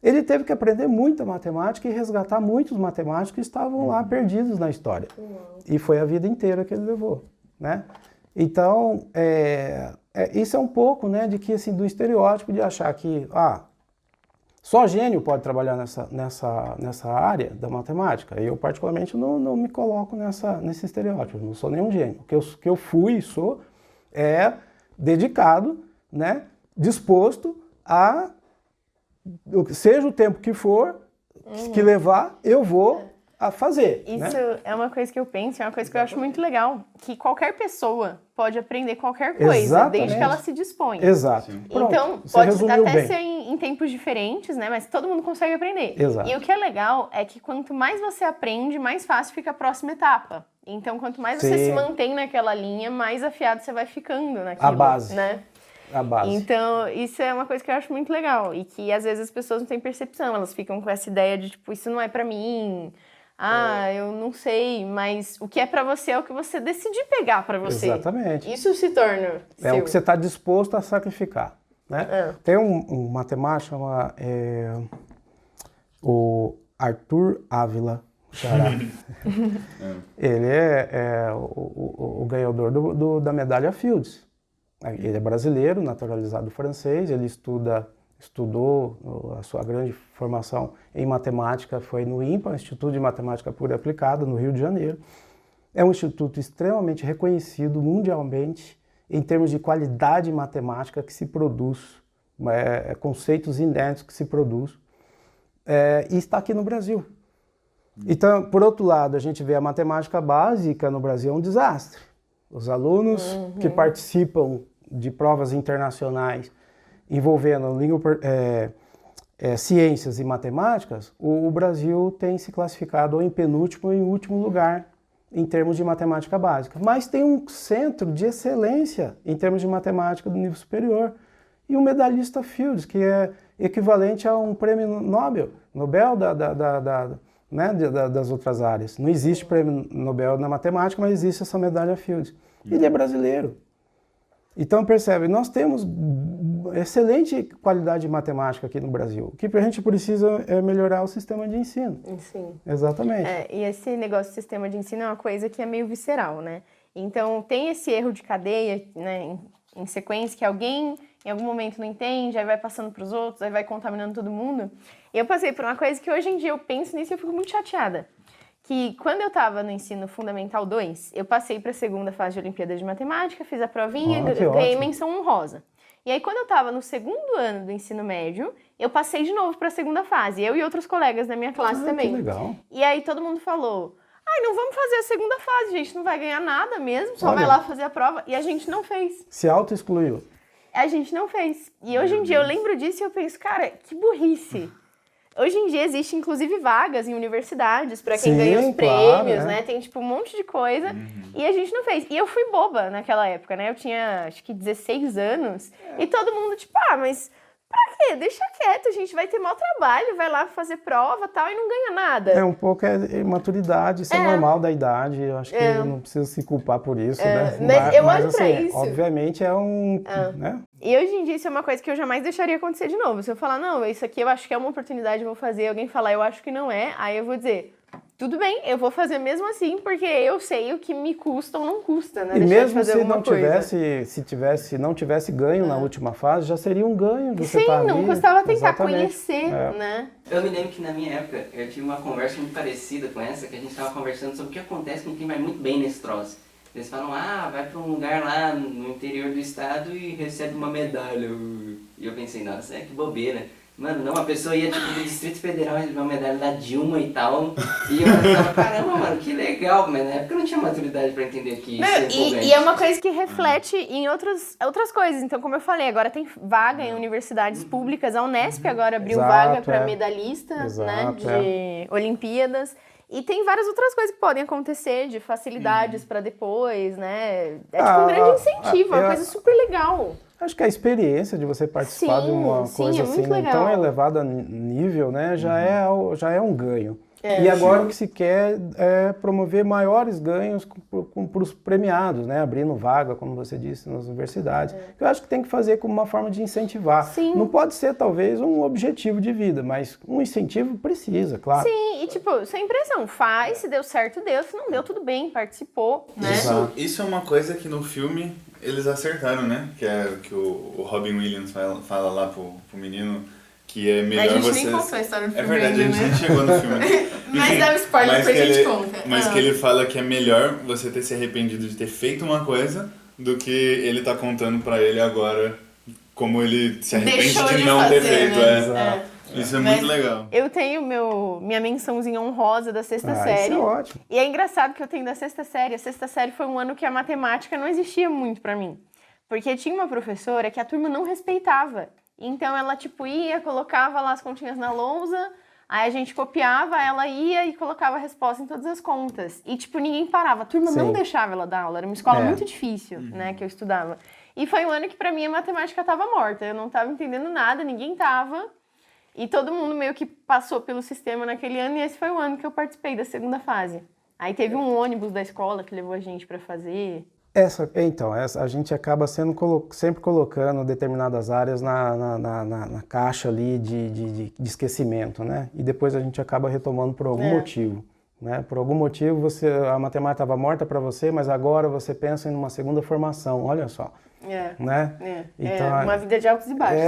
ele teve que aprender muita matemática e resgatar muitos matemáticos que estavam lá perdidos na história. E foi a vida inteira que ele levou, né? Então, isso é um pouco, né, de que, assim, do estereótipo de achar que só gênio pode trabalhar nessa área da matemática. Eu, particularmente, não me coloco nesse estereótipo. Eu não sou nenhum gênio. O que eu fui e sou dedicado, né, disposto a, seja o tempo que for, que levar, eu vou a fazer. Isso, né? É uma coisa que eu penso, é uma coisa que eu acho muito legal, que qualquer pessoa pode aprender qualquer coisa, Exatamente. desde que ela se disponha. Exato. Pronto, então, você pode resumiu até bem. ser em tempos diferentes, né? Mas todo mundo consegue aprender. Exato. E o que é legal é que quanto mais você aprende, mais fácil fica a próxima etapa. Então, quanto mais você Sim. se mantém naquela linha, mais afiado você vai ficando naquilo. A base. Né? A base. Então, isso é uma coisa que eu acho muito legal. E que, às vezes, as pessoas não têm percepção. Elas ficam com essa ideia de, tipo, isso não é pra mim. Eu não sei. Mas o que é pra você é o que você decidir pegar pra você. Exatamente. Isso se torna É seu. o que você está disposto a sacrificar. Né? Tem um matemático chamado o Arthur Ávila Xará. Ele é o ganhador da medalha Fields. Ele é brasileiro, naturalizado francês, ele estuda estudou, a sua grande formação em matemática foi no INPA, Instituto de Matemática Pura e Aplicada, no Rio de Janeiro. É um instituto extremamente reconhecido mundialmente em termos de qualidade matemática que se produz, conceitos inéditos que se produz, e está aqui no Brasil. Então, por outro lado, a gente vê a matemática básica no Brasil é um desastre. Os alunos que participam de provas internacionais envolvendo ciências e matemáticas, o Brasil tem se classificado ou em penúltimo ou em último lugar em termos de matemática básica. Mas tem um centro de excelência em termos de matemática do nível superior e um medalhista Fields, que é equivalente a um prêmio Nobel das outras áreas. Não existe prêmio Nobel na matemática, mas existe essa medalha Fields. Ele é brasileiro. Então, percebe, nós temos excelente qualidade de matemática aqui no Brasil. O que a gente precisa é melhorar o sistema de ensino. Sim. Exatamente. E esse negócio de sistema de ensino é uma coisa que é meio visceral, né? Então, tem esse erro de cadeia, né, em sequência, que alguém em algum momento não entende, aí vai passando para os outros, aí vai contaminando todo mundo. E eu passei por uma coisa que hoje em dia eu penso nisso e eu fico muito chateada. Que quando eu estava no ensino fundamental 2, eu passei para a segunda fase de Olimpíada de Matemática, fiz a provinha, ganhei menção honrosa. E aí quando eu estava no segundo ano do ensino médio, eu passei de novo para a segunda fase, eu e outros colegas da minha classe também. Que legal. E aí todo mundo falou, não vamos fazer a segunda fase, gente, não vai ganhar nada mesmo, só vai lá fazer a prova. E a gente não fez. Se auto-excluiu. A gente não fez. E hoje em dia eu lembro disso e eu penso, cara, que burrice. Hoje em dia existe, inclusive, vagas em universidades para quem ganha os prêmios, né? Tem, tipo, um monte de coisa. E a gente não fez. E eu fui boba naquela época, né? Eu tinha, acho que 16 anos. E todo mundo, tipo, mas pra quê? Deixa quieto, a gente vai ter mau trabalho, vai lá fazer prova e tal, e não ganha nada. É um pouco maturidade, isso é normal da idade. Eu acho que não precisa se culpar por isso, né? Mas eu olho pra assim, isso. Obviamente né? E hoje em dia isso é uma coisa que eu jamais deixaria acontecer de novo. Se eu falar, não, isso aqui eu acho que é uma oportunidade, eu vou fazer, alguém falar, eu acho que não é, aí eu vou dizer, tudo bem, eu vou fazer mesmo assim, porque eu sei o que me custa ou não custa, né? E deixar mesmo de fazer se não tivesse ganho na última fase, já seria um ganho. Sim, não custava tentar conhecer, né? Eu me lembro que na minha época eu tive uma conversa muito parecida com essa, que a gente estava conversando sobre o que acontece com quem vai muito bem nesse troço. Eles falam, vai para um lugar lá no interior do estado e recebe uma medalha. E eu pensei, nossa, que bobeira. Mano, não, a pessoa ia tipo do Distrito Federal receber uma medalha da Dilma e tal. E eu pensava, caramba, mano, que legal. Mas na época eu não tinha maturidade pra entender que isso é importante. E é uma coisa que reflete em outras coisas. Então, como eu falei, agora tem vaga em universidades públicas. A Unesp agora abriu vaga para medalhista, né, de Olimpíadas. E tem várias outras coisas que podem acontecer, de facilidades para depois, né? É tipo um grande incentivo, é uma coisa super legal. Acho que a experiência de você participar de uma coisa assim, tão elevada nível, né, já é um ganho. E agora o que se quer é promover maiores ganhos para os premiados, né? Abrindo vaga, como você disse, nas universidades. Eu acho que tem que fazer como uma forma de incentivar. Sim. Não pode ser, talvez, um objetivo de vida, mas um incentivo precisa, claro. Sim, e tipo, sem pressão. Faz, se deu certo, deu. Se não deu, tudo bem, participou, né? Isso é uma coisa que no filme eles acertaram, né? Que o Robin Williams fala lá pro menino... que é melhor você... A gente nem contou a história do filme. É verdade, ainda, a gente nem chegou no filme. Mas dá um spoiler, depois a gente conta. Mas que ele fala que é melhor você ter se arrependido de ter feito uma coisa do que ele tá contando pra ele agora como ele se arrepende de não ter feito. Né? Isso é muito legal. Eu tenho minha mençãozinha honrosa da sexta série. Isso é ótimo. E é engraçado que eu tenho da sexta série. A sexta série foi um ano que a matemática não existia muito pra mim. Porque tinha uma professora que a turma não respeitava. Então ela tipo ia, colocava lá as continhas na lousa, aí a gente copiava, ela ia e colocava a resposta em todas as contas. E tipo, ninguém parava, a turma não deixava ela dar aula, era uma escola muito difícil, né, que eu estudava. E foi um ano que pra mim a matemática tava morta, eu não tava entendendo nada, ninguém tava. E todo mundo meio que passou pelo sistema naquele ano, e esse foi o ano que eu participei da segunda fase. Aí teve um ônibus da escola que levou a gente pra fazer... A gente acaba sempre colocando determinadas áreas na caixa ali de esquecimento, né? E depois a gente acaba retomando por algum motivo, né? Por algum motivo a matemática estava morta para você, mas agora você pensa em uma segunda formação, olha só. né? Então, uma vida de altos e baixos.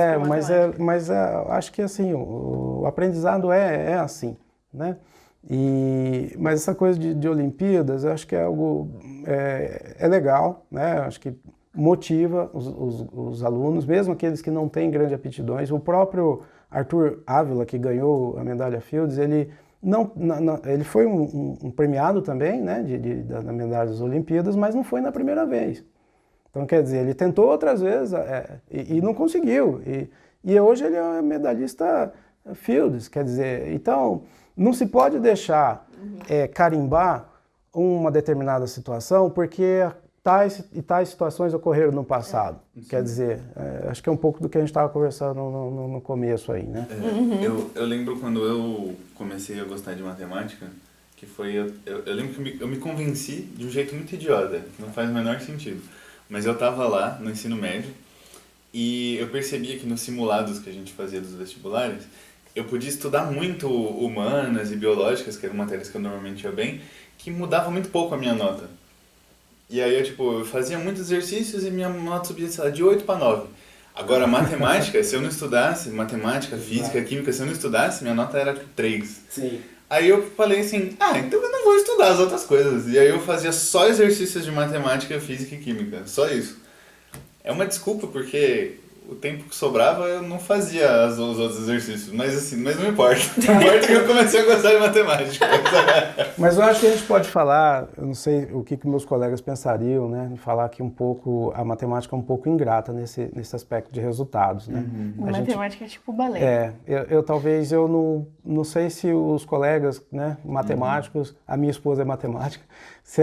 Mas acho que assim, o aprendizado é assim, né? Mas essa coisa de Olimpíadas, eu acho que é algo legal, né? Acho que motiva os alunos, mesmo aqueles que não têm grandes aptidões. O próprio Arthur Ávila, que ganhou a medalha Fields, ele foi um premiado também, né, da medalha das Olimpíadas, mas não foi na primeira vez. Então, quer dizer, ele tentou outras vezes e não conseguiu. E hoje ele é medalhista Fields, quer dizer, então não se pode deixar carimbar uma determinada situação porque tais situações ocorreram no passado. Quer dizer, acho que é um pouco do que a gente estava conversando no começo aí, né? Eu lembro quando eu comecei a gostar de matemática, que foi... Eu lembro que eu me convenci de um jeito muito idiota, que não faz o menor sentido. Mas eu estava lá no ensino médio e eu percebia que nos simulados que a gente fazia dos vestibulares, eu podia estudar muito humanas e biológicas, que eram matérias que eu normalmente ia bem, que mudava muito pouco a minha nota. E aí eu fazia muitos exercícios e minha nota subia, sei lá, de 8 para 9. Agora, matemática, se eu não estudasse, matemática, física, química, se eu não estudasse, minha nota era 3. Sim. Aí eu falei assim, então eu não vou estudar as outras coisas. E aí eu fazia só exercícios de matemática, física e química, só isso. É uma desculpa, porque o tempo que sobrava eu não fazia os outros exercícios, mas não importa. Não importa que eu comecei a gostar de matemática. Mas eu acho que a gente pode falar, eu não sei o que meus colegas pensariam, né, de falar que a matemática é um pouco ingrata nesse aspecto de resultados, né? A matemática é tipo balé. Talvez eu não sei se os colegas, né, matemáticos, a minha esposa é matemática, se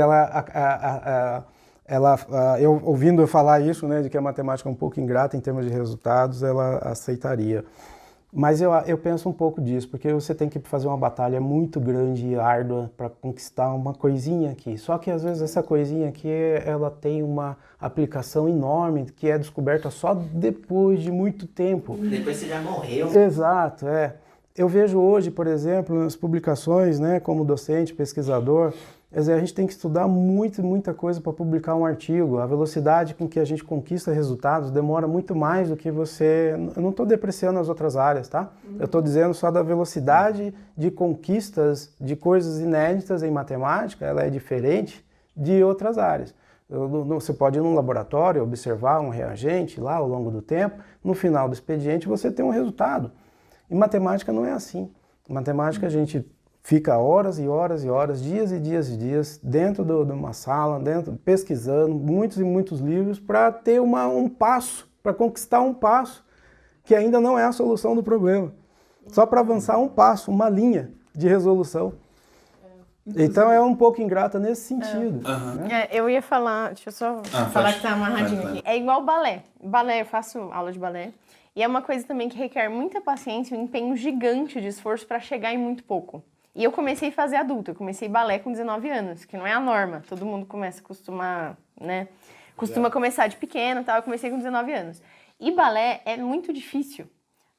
eu ouvindo eu falar isso, né, de que a matemática é um pouco ingrata em termos de resultados, ela aceitaria. Mas eu penso um pouco disso, porque você tem que fazer uma batalha muito grande e árdua para conquistar uma coisinha aqui. Só que às vezes essa coisinha aqui, ela tem uma aplicação enorme que é descoberta só depois de muito tempo. Depois você já morreu. Exato, Eu vejo hoje, por exemplo, nas publicações, né, como docente, pesquisador, a gente tem que estudar muita coisa para publicar um artigo. A velocidade com que a gente conquista resultados demora muito mais do que você... Eu não estou depreciando as outras áreas, tá? Eu estou dizendo só da velocidade de conquistas de coisas inéditas em matemática, ela é diferente de outras áreas. Você pode ir num laboratório, observar um reagente lá ao longo do tempo, no final do expediente você tem um resultado. Em matemática não é assim. Em matemática a gente fica horas e horas e horas, dias e dias e dias, dentro de uma sala, pesquisando muitos e muitos livros para ter um passo, para conquistar um passo, que ainda não é a solução do problema. Só para avançar um passo, uma linha de resolução. Então é um pouco ingrata nesse sentido. Né? Eu ia falar, deixa eu só falar que tá amarradinho aqui. É igual balé. Balé, eu faço aula de balé. E é uma coisa também que requer muita paciência e um empenho gigante de esforço para chegar em muito pouco. E eu comecei a fazer adulto, eu comecei balé com 19 anos, que não é a norma. Todo mundo costuma começar de pequeno, tal. Eu comecei com 19 anos. E balé é muito difícil.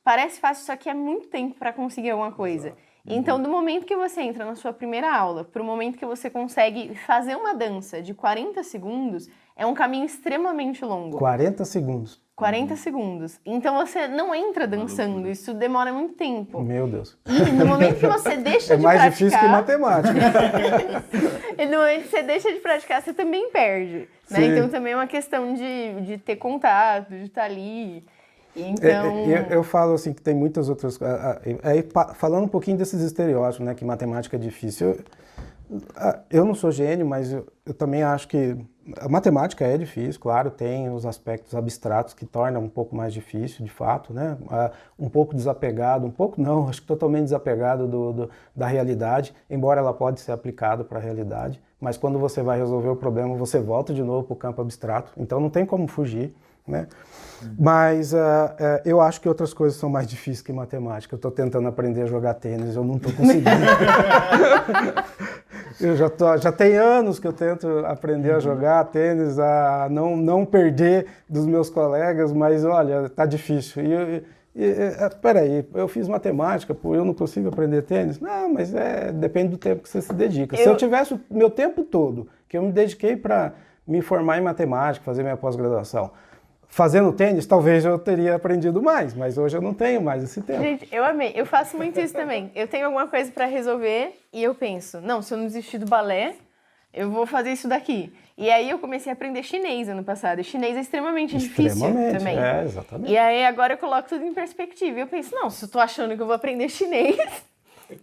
Parece fácil, só que é muito tempo para conseguir alguma coisa. Então, do momento que você entra na sua primeira aula, para o momento que você consegue fazer uma dança de 40 segundos, é um caminho extremamente longo. 40 segundos. 40 segundos. Então você não entra dançando, isso demora muito tempo. Meu Deus. E no momento que você deixa de praticar... É mais difícil que matemática. E no momento que você deixa de praticar, você também perde. Né? Então também é uma questão de ter contato, de estar ali. Então... Eu falo assim que tem muitas outras coisas. Falando um pouquinho desses estereótipos, né, que matemática é difícil. Eu não sou gênio, mas eu também acho que a matemática é difícil, claro, tem os aspectos abstratos que tornam um pouco mais difícil, de fato, né? Um pouco desapegado, um pouco não, acho que totalmente desapegado da realidade, embora ela pode ser aplicada para a realidade, mas quando você vai resolver o problema, você volta de novo para o campo abstrato, então não tem como fugir, né? Mas eu acho que outras coisas são mais difíceis que matemática. Eu estou tentando aprender a jogar tênis, eu não estou conseguindo. Eu já tem anos que eu tento aprender a jogar tênis, a não perder dos meus colegas, mas olha, tá difícil. Peraí, eu fiz matemática, eu não consigo aprender tênis? Não, mas depende do tempo que você se dedica. Se eu tivesse o meu tempo todo, que eu me dediquei para me formar em matemática, fazer minha pós-graduação, Fazendo tênis, talvez eu teria aprendido mais, mas hoje eu não tenho mais esse tempo. Gente, eu amei. Eu faço muito isso também. Eu tenho alguma coisa pra resolver e eu penso, não, se eu não desistir do balé, eu vou fazer isso daqui. E aí eu comecei a aprender chinês ano passado. E chinês é extremamente difícil também. Exatamente. E aí agora eu coloco tudo em perspectiva. E eu penso, não, se eu tô achando que eu vou aprender chinês,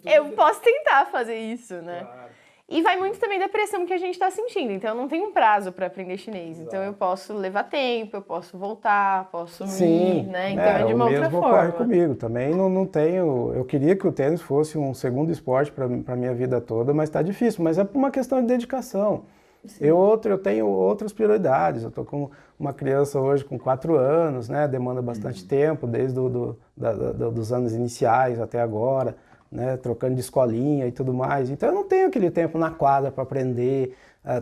eu posso tentar fazer isso, né? Claro. E vai muito também da pressão que a gente está sentindo. Então, eu não tenho um prazo para aprender chinês. Então, eu posso levar tempo, eu posso voltar, posso ir, né? Então, é de uma outra forma. O mesmo ocorre comigo. Também não tenho... Eu queria que o tênis fosse um segundo esporte para a minha vida toda, mas está difícil. Mas é por uma questão de dedicação. Eu tenho outras prioridades. Eu estou com uma criança hoje com 4 anos, né? Demanda bastante tempo, desde dos anos iniciais até agora. Né, trocando de escolinha e tudo mais. Então eu não tenho aquele tempo na quadra para aprender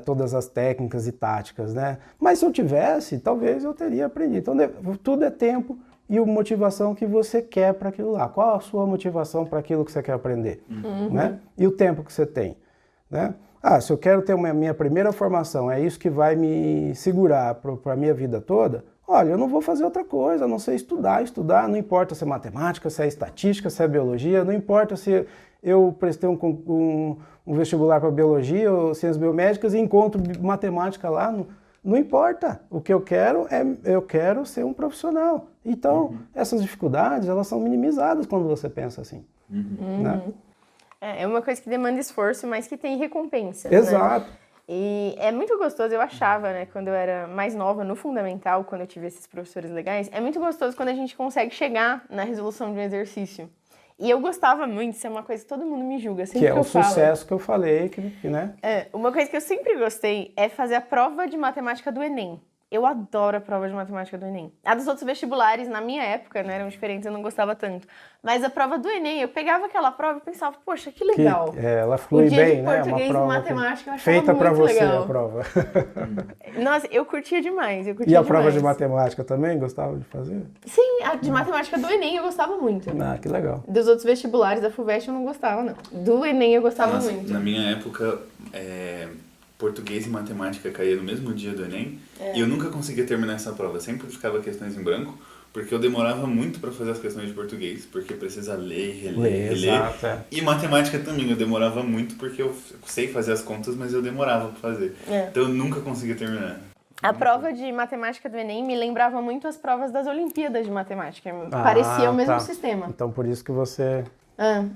todas as técnicas e táticas, né? Mas se eu tivesse, talvez eu teria aprendido. Então tudo é tempo e a motivação que você quer para aquilo lá. Qual a sua motivação para aquilo que você quer aprender? Né? E o tempo que você tem, né? Se eu quero ter minha primeira formação, é isso que vai me segurar para a minha vida toda, olha, eu não vou fazer outra coisa, a não ser estudar, não importa se é matemática, se é estatística, se é biologia, não importa se eu prestei um vestibular para biologia ou ciências biomédicas e encontro matemática lá, não importa. O que eu quero ser um profissional. Então, essas dificuldades, elas são minimizadas quando você pensa assim. Né? É uma coisa que demanda esforço, mas que tem recompensa. Exato. Né? E é muito gostoso, eu achava, né, quando eu era mais nova, no fundamental, quando eu tive esses professores legais, é muito gostoso quando a gente consegue chegar na resolução de um exercício. E eu gostava muito, isso é uma coisa que todo mundo me julga, sempre que eu falo. Que é o sucesso que eu falei, né? Uma coisa que eu sempre gostei é fazer a prova de matemática do Enem. Eu adoro a prova de matemática do Enem. A dos outros vestibulares, na minha época, né, eram diferentes, eu não gostava tanto. Mas a prova do Enem, eu pegava aquela prova e pensava, poxa, que legal. Ela flui bem, né? Português e matemática, eu achava feita muito para você legal. A prova. Nossa, eu curtia demais. E a prova de matemática também gostava de fazer? Sim, a de matemática do Enem eu gostava muito. Que legal. Dos outros vestibulares da FUVEST eu não gostava, não. Do Enem eu gostava muito. Na minha época, português e matemática caía no mesmo dia do Enem e eu nunca conseguia terminar essa prova. Sempre ficava questões em branco, porque eu demorava muito para fazer as questões de português, porque precisa ler, reler. Exato, E matemática também, eu demorava muito, porque eu sei fazer as contas, mas eu demorava para fazer. Então eu nunca conseguia terminar. A prova de matemática do Enem me lembrava muito as provas das Olimpíadas de Matemática. Parecia o mesmo sistema. Então por isso que você...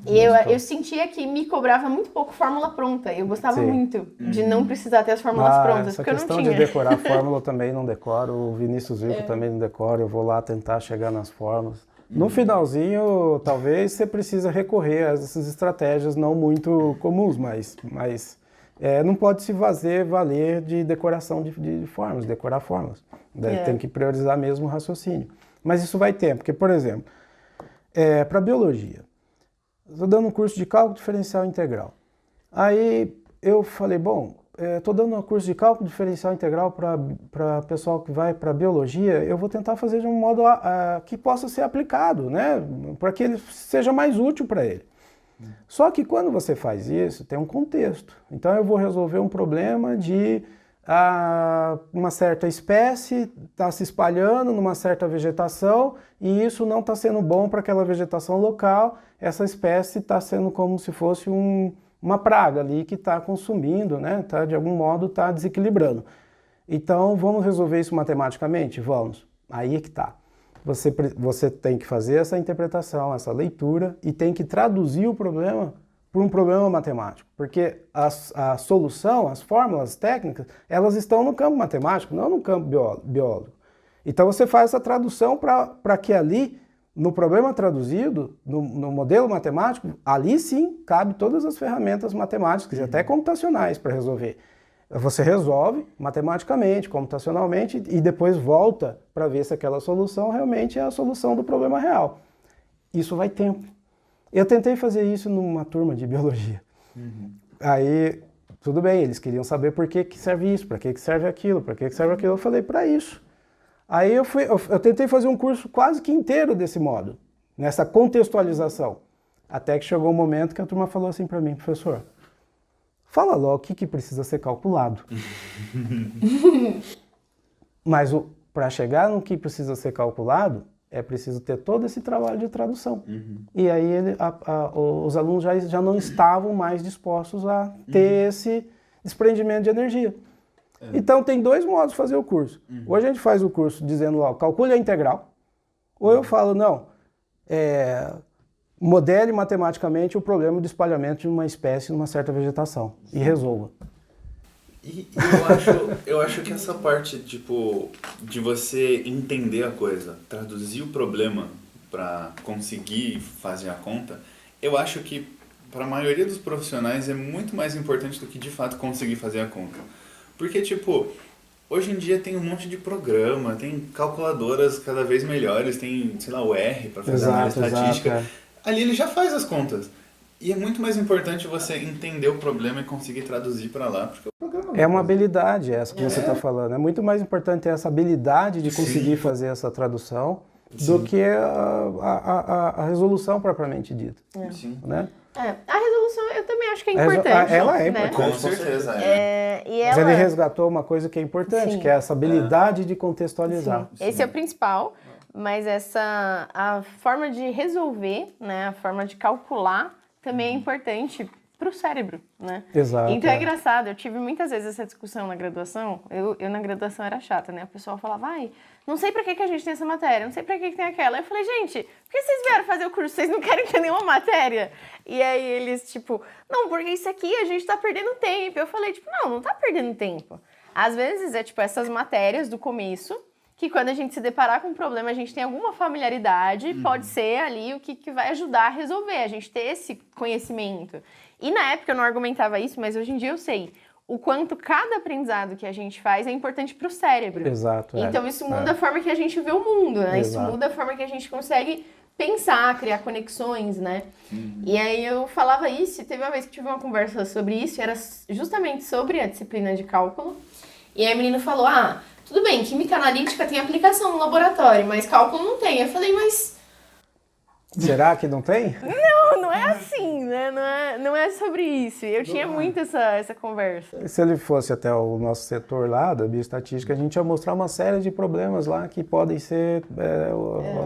E eu sentia que me cobrava muito pouco fórmula pronta. Eu gostava muito de não precisar ter as fórmulas prontas, porque eu não tinha. Essa questão de decorar a fórmula eu também não decoro, o Vinícius Vilco também não decora, eu vou lá tentar chegar nas fórmulas. No finalzinho, talvez você precisa recorrer a essas estratégias não muito comuns, mas não pode se valer de decoração de fórmulas, decorar fórmulas. Tem que priorizar mesmo o raciocínio. Mas isso vai ter, porque, por exemplo, para biologia, estou dando um curso de cálculo diferencial integral. Aí eu falei, estou dando um curso de cálculo diferencial integral para pessoal que vai para biologia, eu vou tentar fazer de um modo que possa ser aplicado, né? Para que ele seja mais útil para ele. Só que quando você faz isso, tem um contexto. Então eu vou resolver um problema de uma certa espécie está se espalhando numa certa vegetação e isso não está sendo bom para aquela vegetação local, essa espécie está sendo como se fosse uma praga ali que está consumindo, né? De algum modo está desequilibrando. Então vamos resolver isso matematicamente? Vamos. Aí é que está. Você tem que fazer essa interpretação, essa leitura e tem que traduzir o problema por um problema matemático, porque a solução, as fórmulas técnicas, elas estão no campo matemático, não no campo biólogo. Então você faz essa tradução para que ali, no problema traduzido, no modelo matemático, ali sim cabe todas as ferramentas matemáticas e até computacionais para resolver. Você resolve matematicamente, computacionalmente e depois volta para ver se aquela solução realmente é a solução do problema real. Isso vai tempo. Eu tentei fazer isso numa turma de biologia. Aí, tudo bem, eles queriam saber por que serve isso, para que serve aquilo, para que serve aquilo. Eu falei, para isso. Aí eu tentei fazer um curso quase que inteiro desse modo, nessa contextualização. Até que chegou um momento que a turma falou assim para mim, professor, fala logo o que precisa ser calculado. Mas para chegar no que precisa ser calculado, é preciso ter todo esse trabalho de tradução. E aí os alunos já não estavam mais dispostos a ter esse desprendimento de energia. Então tem 2 modos de fazer o curso. Ou a gente faz o curso dizendo, ó, calcule a integral, ou eu falo, não, modele matematicamente o problema de espalhamento de uma espécie numa certa vegetação e resolva. E eu acho que essa parte, tipo, de você entender a coisa, traduzir o problema para conseguir fazer a conta, eu acho que para a maioria dos profissionais é muito mais importante do que de fato conseguir fazer a conta. Porque, tipo, hoje em dia tem um monte de programa, tem calculadoras cada vez melhores, tem, sei lá, o R para fazer análise estatística. Ali ele já faz as contas. E é muito mais importante você entender o problema e conseguir traduzir para lá, porque o programa é uma habilidade essa que você está falando. É muito mais importante ter essa habilidade de conseguir fazer essa tradução do que a resolução propriamente dita. Né? A resolução eu também acho que é importante. Ela é né? importante. Com certeza Mas ele resgatou uma coisa que é importante, que é essa habilidade de contextualizar. Sim. Esse é o principal, mas a forma de resolver, né, a forma de calcular também é importante para o cérebro, né? Exato. Então é engraçado, eu tive muitas vezes essa discussão na graduação, eu na graduação era chata, né? O pessoal falava, não sei pra que a gente tem essa matéria, não sei pra que tem aquela. Eu falei, gente, por que vocês vieram fazer o curso? Vocês não querem ter nenhuma matéria? E aí eles, tipo, não, porque isso aqui a gente tá perdendo tempo. Eu falei, tipo, não tá perdendo tempo. Às vezes é, tipo, essas matérias do começo, que quando a gente se deparar com um problema, a gente tem alguma familiaridade, pode ser ali o que vai ajudar a resolver, a gente ter esse conhecimento. E na época eu não argumentava isso, mas hoje em dia eu sei o quanto cada aprendizado que a gente faz é importante para o cérebro. Exato. Então isso muda a forma que a gente vê o mundo, né? Isso muda a forma que a gente consegue pensar, criar conexões, né? E aí eu falava isso, e teve uma vez que tive uma conversa sobre isso, e era justamente sobre a disciplina de cálculo. E aí a menina falou, tudo bem, química analítica tem aplicação no laboratório, mas cálculo não tem. Eu falei, mas... Será que não tem? Não é assim, né? Não é sobre isso. Eu tinha muito essa conversa. Se ele fosse até o nosso setor lá, da bioestatística, a gente ia mostrar uma série de problemas lá que podem ser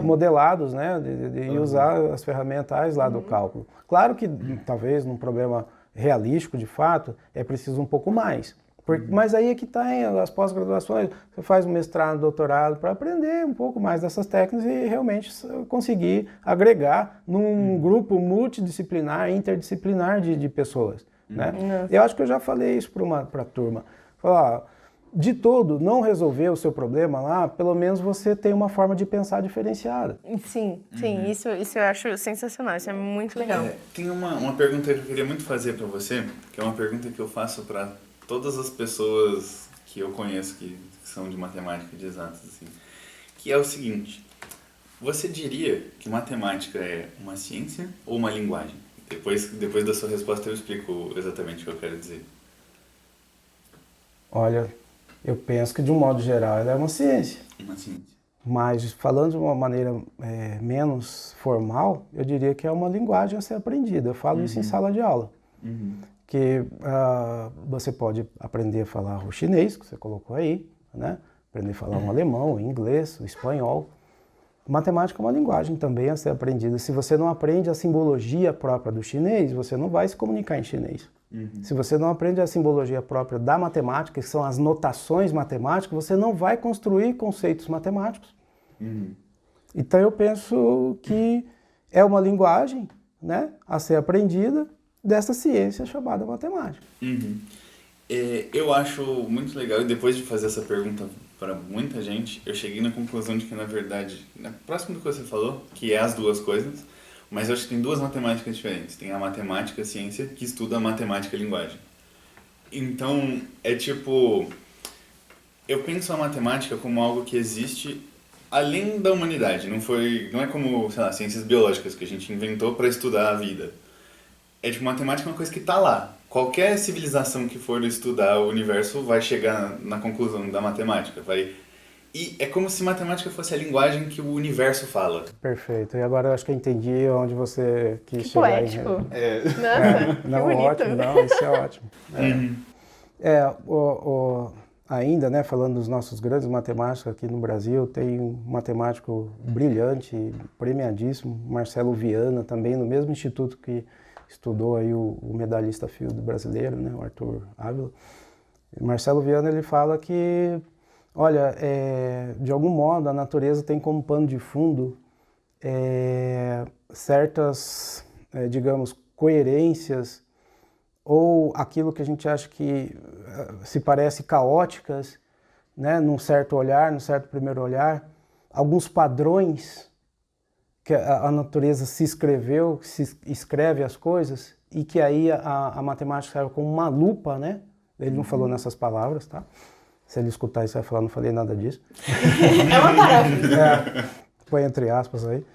modelados, né? E usar as ferramentais lá do cálculo. Claro que, talvez, num problema realístico, de fato, é preciso um pouco mais. Mas aí é que está as pós-graduações, você faz um mestrado, doutorado, para aprender um pouco mais dessas técnicas e realmente conseguir agregar num grupo multidisciplinar, interdisciplinar de pessoas. Né? Eu acho que eu já falei isso para a turma. Falar, de todo, não resolver o seu problema lá, pelo menos você tem uma forma de pensar diferenciada. Sim, isso eu acho sensacional, isso é muito legal. Tem uma pergunta que eu queria muito fazer para você, que é uma pergunta que eu faço para todas as pessoas que eu conheço que são de matemática, de exatas, assim, que é o seguinte: você diria que matemática é uma ciência ou uma linguagem? Depois da sua resposta eu explico exatamente o que eu quero dizer. Olha, eu penso que de um modo geral ela é uma ciência. Uma ciência. Mas falando de uma maneira menos formal, eu diria que é uma linguagem a ser aprendida. Eu falo isso em sala de aula. Que você pode aprender a falar o chinês, que você colocou aí, né? Aprender a falar um alemão, o inglês, o espanhol. Matemática é uma linguagem também a ser aprendida. Se você não aprende a simbologia própria do chinês, você não vai se comunicar em chinês. Se você não aprende a simbologia própria da matemática, que são as notações matemáticas, você não vai construir conceitos matemáticos. Então eu penso que é uma linguagem, né, a ser aprendida dessa ciência chamada matemática. Eu acho muito legal, e depois de fazer essa pergunta para muita gente, eu cheguei na conclusão de que, na verdade, próximo do que você falou, que é as duas coisas, mas eu acho que tem duas matemáticas diferentes. Tem a matemática, a ciência, que estuda a matemática e a linguagem. Então, é tipo... Eu penso a matemática como algo que existe além da humanidade. Não é como, sei lá, ciências biológicas que a gente inventou para estudar a vida. É tipo, matemática é uma coisa que está lá. Qualquer civilização que for estudar o universo vai chegar na conclusão da matemática. E é como se matemática fosse a linguagem que o universo fala. Perfeito. E agora eu acho que eu entendi onde você quis que chegar. Poético. Nossa, não, que bonito. ótimo. Não, isso é ótimo. ainda, né, falando dos nossos grandes matemáticos aqui no Brasil, tem um matemático brilhante, premiadíssimo, Marcelo Viana, também no mesmo instituto que estudou aí o medalhista Fields brasileiro, né, o Arthur Ávila. Marcelo Viana, ele fala que, olha, de algum modo a natureza tem como pano de fundo certas, digamos, coerências ou aquilo que a gente acha que se parece caóticas, né, num certo olhar, num certo primeiro olhar, alguns padrões que a natureza se escreveu, se escreve as coisas e que aí a matemática serve como uma lupa, né? Ele não falou nessas palavras, tá? Se ele escutar isso, vai falar, não falei nada disso. É uma tarefa. Põe entre aspas aí.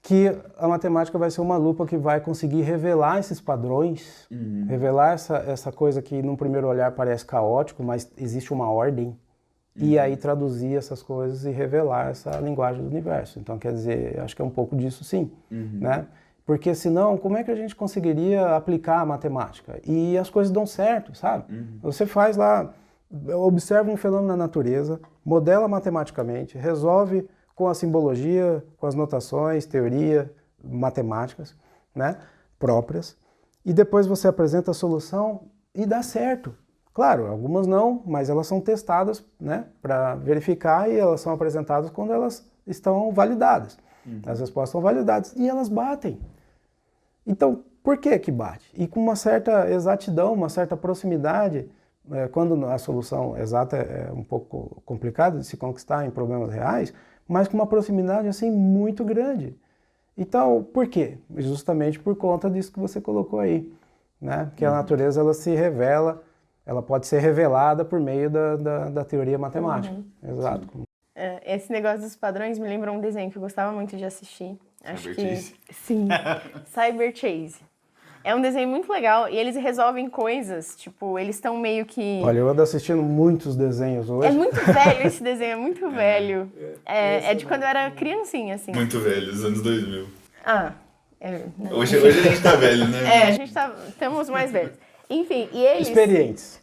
Que a matemática vai ser uma lupa que vai conseguir revelar esses padrões, revelar essa coisa que num primeiro olhar parece caótico, mas existe uma ordem, e aí traduzir essas coisas e revelar essa linguagem do universo. Então, quer dizer, acho que é um pouco disso sim, né? Porque senão, como é que a gente conseguiria aplicar a matemática? E as coisas dão certo, sabe? Você faz lá, observa um fenômeno na natureza, modela matematicamente, resolve com a simbologia, com as notações, teoria, matemáticas, né, próprias, e depois você apresenta a solução e dá certo. Claro, algumas não, mas elas são testadas, né, para verificar e elas são apresentadas quando elas estão validadas. As respostas são validadas e elas batem. Então, por que que bate? E com uma certa exatidão, uma certa proximidade, quando a solução exata é um pouco complicada de se conquistar em problemas reais, mas com uma proximidade assim muito grande. Então, por quê? Justamente por conta disso que você colocou aí, né? Que a natureza ela se revela, ela pode ser revelada por meio da teoria matemática. Exato. Esse negócio dos padrões me lembra um desenho que eu gostava muito de assistir. Acho que Chase? sim, Cyber Chase. É um desenho muito legal e eles resolvem coisas, tipo, eles estão meio que... Olha, eu ando assistindo muitos desenhos hoje. É muito velho esse desenho, é muito velho. É de quando eu era criancinha, assim. Muito velho, dos anos 2000. Hoje Hoje a gente tá velho, né? a gente estamos mais velhos. Enfim, e eles... Experientes.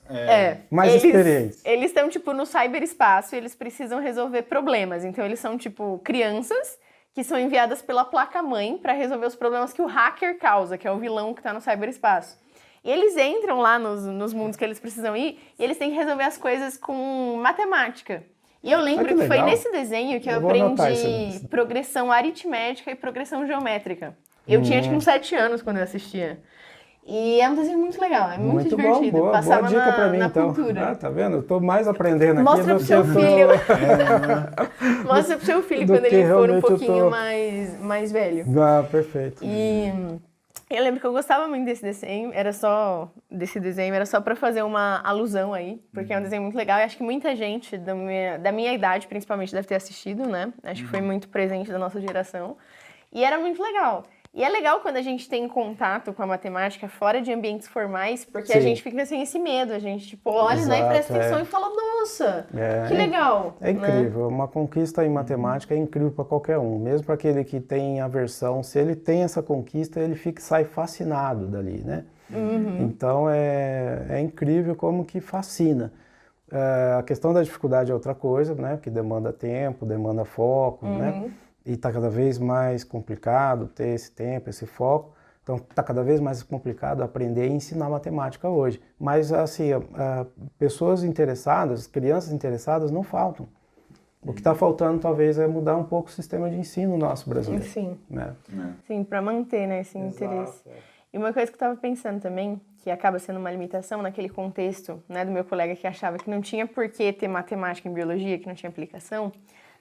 Mais experientes. Eles estão, tipo, no cyberespaço e eles precisam resolver problemas. Então, eles são, tipo, crianças que são enviadas pela placa-mãe para resolver os problemas que o hacker causa, que é o vilão que está no cyberespaço. E eles entram lá nos mundos que eles precisam ir e eles têm que resolver as coisas com matemática. E eu lembro que foi nesse desenho que eu aprendi progressão aritmética e progressão geométrica. Eu tinha, tipo, uns 7 anos quando eu assistia. E é um desenho muito legal, é muito divertido. Bom, Passava boa dica pra mim, na então. cultura. Tá vendo? Eu tô mais aprendendo aqui Mostra do pro que seu eu tô... filho. Mostra pro seu filho do quando que ele for um realmente eu pouquinho tô- mais velho. Ah, perfeito. E eu lembro que eu gostava muito desse desenho, era só pra fazer uma alusão aí, porque é um desenho muito legal e acho que muita gente da minha idade, principalmente, deve ter assistido, né? Acho que foi muito presente da nossa geração. E era muito legal. E é legal quando a gente tem contato com a matemática fora de ambientes formais, porque a Sim. gente fica sem esse medo, a gente, tipo, olha, né, e Exato, presta atenção e fala, nossa, que legal. É né? incrível. Uma conquista em matemática é incrível para qualquer um. Mesmo para aquele que tem aversão, se ele tem essa conquista, ele sai fascinado dali, né? Então é incrível como que fascina. A questão da dificuldade é outra coisa, né? Que demanda tempo, demanda foco, né? E está cada vez mais complicado ter esse tempo, esse foco. Então está cada vez mais complicado aprender e ensinar matemática hoje. Mas assim, pessoas interessadas, crianças interessadas não faltam. O que está faltando talvez é mudar um pouco o sistema de ensino nosso brasileiro. Sim. Né? Sim, para manter, né, esse interesse. E uma coisa que eu estava pensando também, que acaba sendo uma limitação naquele contexto, né, do meu colega que achava que não tinha por que ter matemática em biologia, que não tinha aplicação,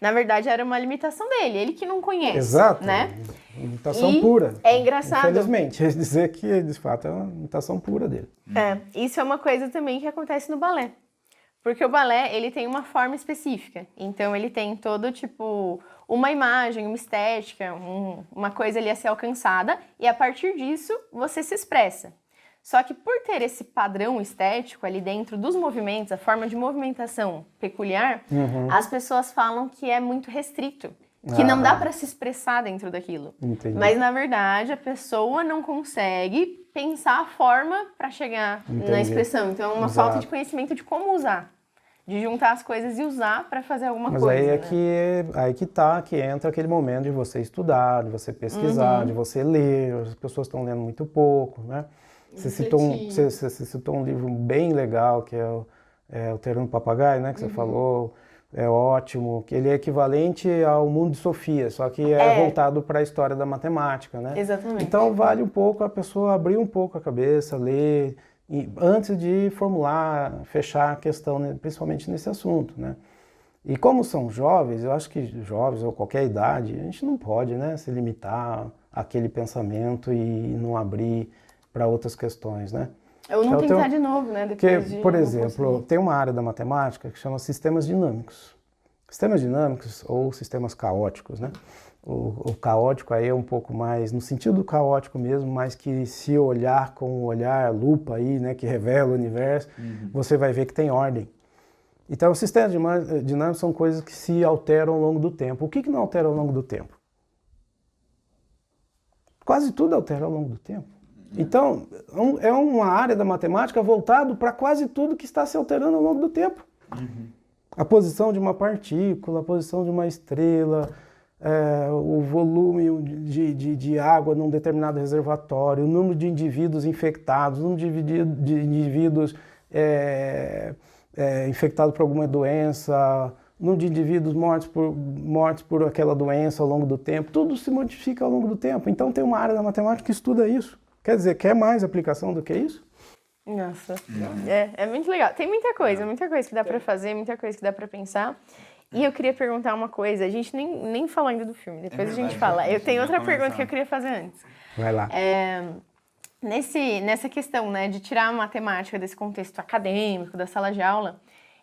na verdade era uma limitação dele, ele que não conhece, Exato. né? Limitação E pura. é engraçado. Infelizmente, dizer que de fato é uma limitação pura dele. Isso é uma coisa também que acontece no balé. Porque o balé, ele tem uma forma específica. Então, ele tem todo, tipo, uma imagem, uma estética, uma coisa ali a ser alcançada. E, a partir disso, você se expressa. Só que, por ter esse padrão estético ali dentro dos movimentos, a forma de movimentação peculiar, as pessoas falam que é muito restrito. Que não dá para se expressar dentro daquilo. Entendi. Mas, na verdade, a pessoa não consegue pensar a forma para chegar na expressão. Então, é uma falta de conhecimento de como usar. de juntar as coisas e usar para fazer alguma Mas coisa, aí né? que entra aquele momento de você estudar, de você pesquisar, de você ler. As pessoas estão lendo muito pouco, né? Você citou um livro bem legal, que é o Teorema do Papagaio, né? Que você falou, é ótimo, que ele é equivalente ao Mundo de Sofia, só que é voltado para a história da matemática, né? Exatamente. Então vale um pouco a pessoa abrir um pouco a cabeça, ler, antes de formular, fechar a questão, né, principalmente nesse assunto, né? E como são jovens, eu acho que jovens ou qualquer idade, a gente não pode, né, se limitar àquele pensamento e não abrir para outras questões, né? Ou não tentar de novo, né? Depois por exemplo, tem uma área da matemática que chama sistemas dinâmicos. Sistemas dinâmicos ou sistemas caóticos, né? O caótico aí é um pouco mais, no sentido caótico mesmo, mas que se olhar com o olhar lupa aí, né, que revela o universo, você vai ver que tem ordem. Então, os sistemas dinâmicos são coisas que se alteram ao longo do tempo. O que não altera ao longo do tempo? Quase tudo altera ao longo do tempo. Então, é uma área da matemática voltada para quase tudo que está se alterando ao longo do tempo. A posição de uma partícula, a posição de uma estrela, o volume de água num determinado reservatório, o número de indivíduos infectados, o número de indivíduos infectados por alguma doença, o número de indivíduos mortos por aquela doença ao longo do tempo, tudo se modifica ao longo do tempo. Então tem uma área da matemática que estuda isso. Quer dizer, quer mais aplicação do que isso? Nossa, é muito legal. Tem muita coisa que dá pra fazer, muita coisa que dá pra pensar. E eu queria perguntar uma coisa, a gente nem falou ainda do filme, depois a gente fala. Eu tenho outra pergunta que eu queria fazer antes. Vai lá. Nessa questão, né, de tirar a matemática desse contexto acadêmico, da sala de aula,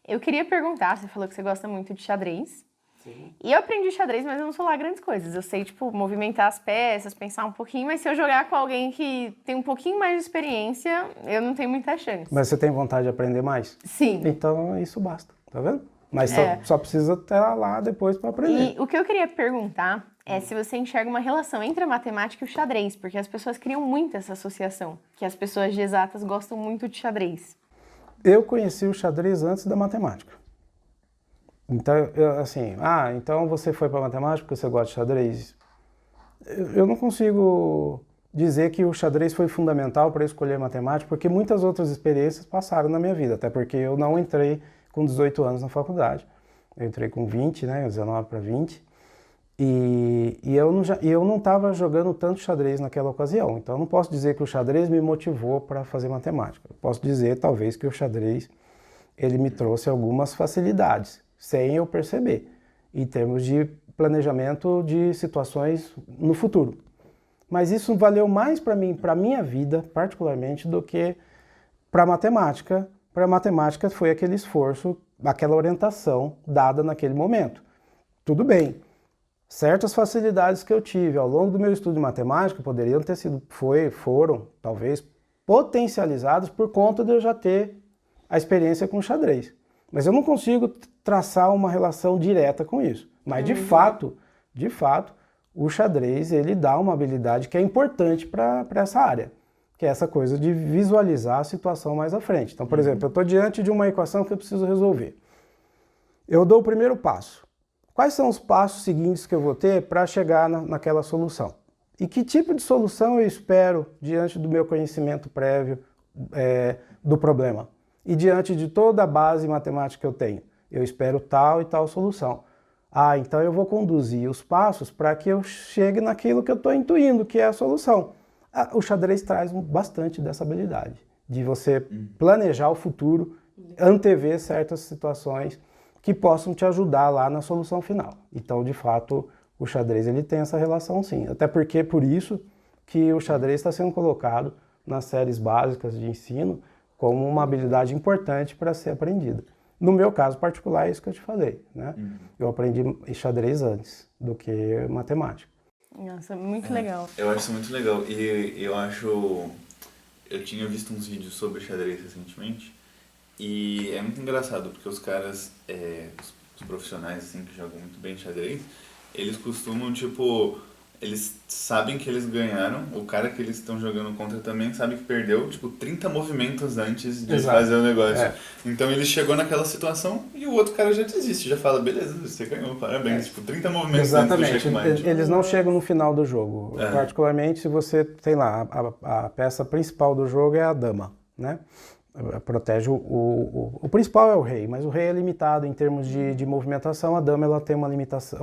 eu queria perguntar, você falou que você gosta muito de xadrez. Sim. E eu aprendi xadrez, mas eu não sou lá grandes coisas. Eu sei, tipo, movimentar as peças, pensar um pouquinho, mas se eu jogar com alguém que tem um pouquinho mais de experiência, eu não tenho muita chance. Mas você tem vontade de aprender mais? Sim. Então isso basta, tá vendo? Mas só precisa estar lá depois para aprender. E o que eu queria perguntar é se você enxerga uma relação entre a matemática e o xadrez, porque as pessoas criam muito essa associação, que as pessoas de exatas gostam muito de xadrez. Eu conheci o xadrez antes da matemática. Então, então você foi para matemática porque você gosta de xadrez? Eu não consigo dizer que o xadrez foi fundamental para eu escolher matemática, porque muitas outras experiências passaram na minha vida, até porque eu não entrei com 18 anos na faculdade. Eu entrei com 20, né, 19 para 20, e eu não estava jogando tanto xadrez naquela ocasião. Então, eu não posso dizer que o xadrez me motivou para fazer matemática. Eu posso dizer, talvez, que o xadrez ele me trouxe algumas facilidades, sem eu perceber, em termos de planejamento de situações no futuro. Mas isso valeu mais para mim, para a minha vida, particularmente, do que para a matemática. Para a matemática foi aquele esforço, aquela orientação dada naquele momento. Tudo bem, certas facilidades que eu tive ao longo do meu estudo de matemática poderiam ter sido, foram, talvez, potencializadas por conta de eu já ter a experiência com xadrez. Mas eu não consigo traçar uma relação direta com isso. Mas, de fato, o xadrez ele dá uma habilidade que é importante para essa área, que é essa coisa de visualizar a situação mais à frente. Então, por exemplo, eu estou diante de uma equação que eu preciso resolver. Eu dou o primeiro passo. Quais são os passos seguintes que eu vou ter para chegar naquela solução? E que tipo de solução eu espero diante do meu conhecimento prévio do problema? E diante de toda a base matemática que eu tenho, eu espero tal e tal solução. Então eu vou conduzir os passos para que eu chegue naquilo que eu estou intuindo, que é a solução. O xadrez traz bastante dessa habilidade, de você planejar o futuro, antever certas situações que possam te ajudar lá na solução final. Então, de fato, o xadrez ele tem essa relação sim. Até porque por isso que o xadrez está sendo colocado nas séries básicas de ensino como uma habilidade importante para ser aprendida. No meu caso particular, é isso que eu te falei, né? Eu aprendi xadrez antes do que matemática. Nossa, muito legal. Eu acho isso muito legal. E eu tinha visto uns vídeos sobre xadrez recentemente, e é muito engraçado, porque os caras, os profissionais assim, que jogam muito bem xadrez, eles costumam, tipo, eles sabem que eles ganharam, o cara que eles estão jogando contra também sabe que perdeu, tipo, 30 movimentos antes de Exato. fazer o negócio. É. Então ele chegou naquela situação e o outro cara já desiste, já fala, beleza, você ganhou, parabéns. Tipo, 30 movimentos antes do Exatamente. checkmate. Eles não chegam no final do jogo. É. Particularmente se você tem lá, a peça principal do jogo é a dama, né? Protege o principal é o rei, mas o rei é limitado em termos de movimentação. A dama ela tem uma limitação,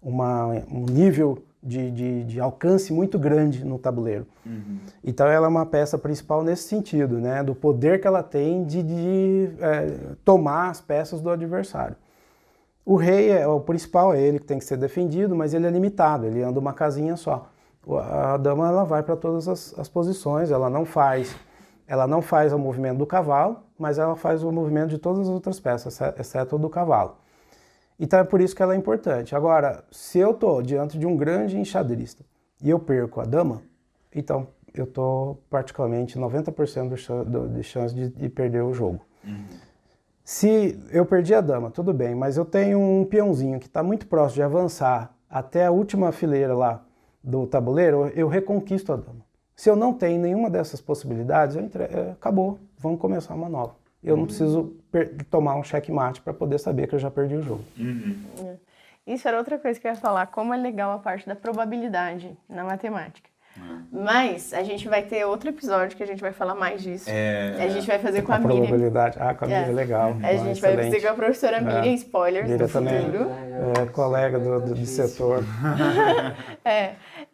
um nível de alcance muito grande no tabuleiro. Então ela é uma peça principal nesse sentido, né? Do poder que ela tem de tomar as peças do adversário. O rei é o principal, é ele que tem que ser defendido, mas ele é limitado, ele anda uma casinha só. A dama ela vai para todas as posições, ela não faz o movimento do cavalo, mas ela faz o movimento de todas as outras peças, exceto o do cavalo. Então é por isso que ela é importante. Agora, se eu estou diante de um grande enxadrista e eu perco a dama, então eu estou praticamente 90% de chance de perder o jogo. Se eu perdi a dama, tudo bem, mas eu tenho um peãozinho que está muito próximo de avançar até a última fileira lá do tabuleiro, eu reconquisto a dama. Se eu não tenho nenhuma dessas possibilidades, acabou, vamos começar uma nova. Eu não preciso tomar um checkmate para poder saber que eu já perdi o jogo. Isso era outra coisa que eu ia falar, como é legal a parte da probabilidade na matemática. Mas a gente vai ter outro episódio que a gente vai falar mais disso. A gente vai fazer com a Miriam. Probabilidade. Com a Miriam é legal. A gente vai fazer com a professora Miriam, spoilers Miriam do também futuro. é colega do setor.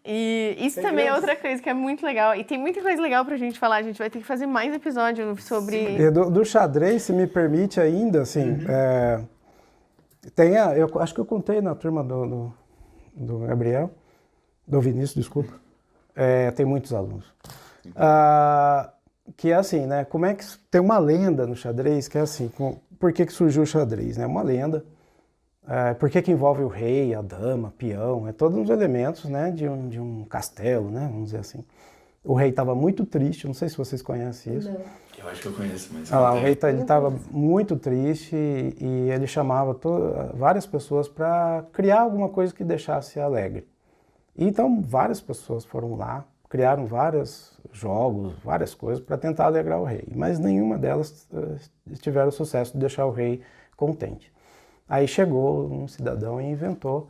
E isso também é outra coisa que é muito legal. E tem muita coisa legal pra gente falar. A gente vai ter que fazer mais episódio sobre... E do xadrez, se me permite ainda, assim, eu acho que eu contei na turma do Gabriel, do Vinícius, desculpa. Tem muitos alunos. Que é assim, né? Como é que tem uma lenda no xadrez que é assim, por que surgiu o xadrez, né? Uma lenda. Por que envolve o rei, a dama, peão, todos os elementos, né, de um castelo, né, vamos dizer assim. O rei estava muito triste, não sei se vocês conhecem isso. Não. Eu acho que eu conheço, mas... O rei estava muito triste e ele chamava várias pessoas para criar alguma coisa que deixasse alegre. Então várias pessoas foram lá, criaram vários jogos, várias coisas para tentar alegrar o rei, mas nenhuma delas tiveram o sucesso de deixar o rei contente. Aí chegou um cidadão e inventou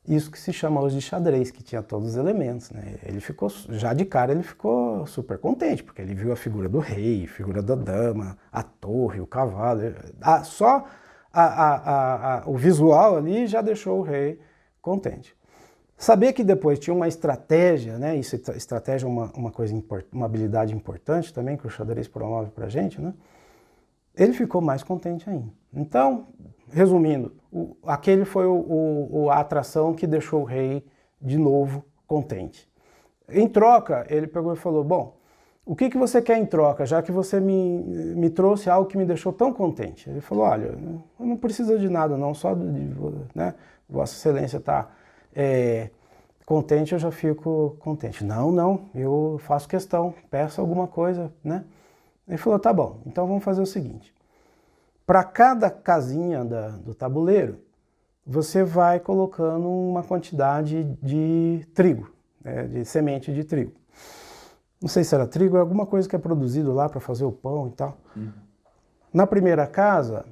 isso que se chama hoje de xadrez, que tinha todos os elementos, né? Ele ficou, já de cara ele ficou super contente, porque ele viu a figura do rei, a figura da dama, a torre, o cavalo. Só o visual ali já deixou o rei contente. Saber que depois tinha uma estratégia, né? Isso, estratégia é uma habilidade importante também que o xadrez promove pra gente, né? Ele ficou mais contente ainda. Então, resumindo, aquele foi a atração que deixou o rei de novo contente. Em troca, ele pegou e falou, bom, o que você quer em troca, já que você me trouxe algo que me deixou tão contente? Ele falou, olha, eu não preciso de nada não, só né, Vossa Excelência está contente, eu já fico contente. Não, eu faço questão, peço alguma coisa, né? Ele falou, tá bom, então vamos fazer o seguinte. Para cada casinha do tabuleiro, você vai colocando uma quantidade de trigo, de semente de trigo. Não sei se era trigo, é alguma coisa que é produzido lá para fazer o pão e tal. Na primeira casa,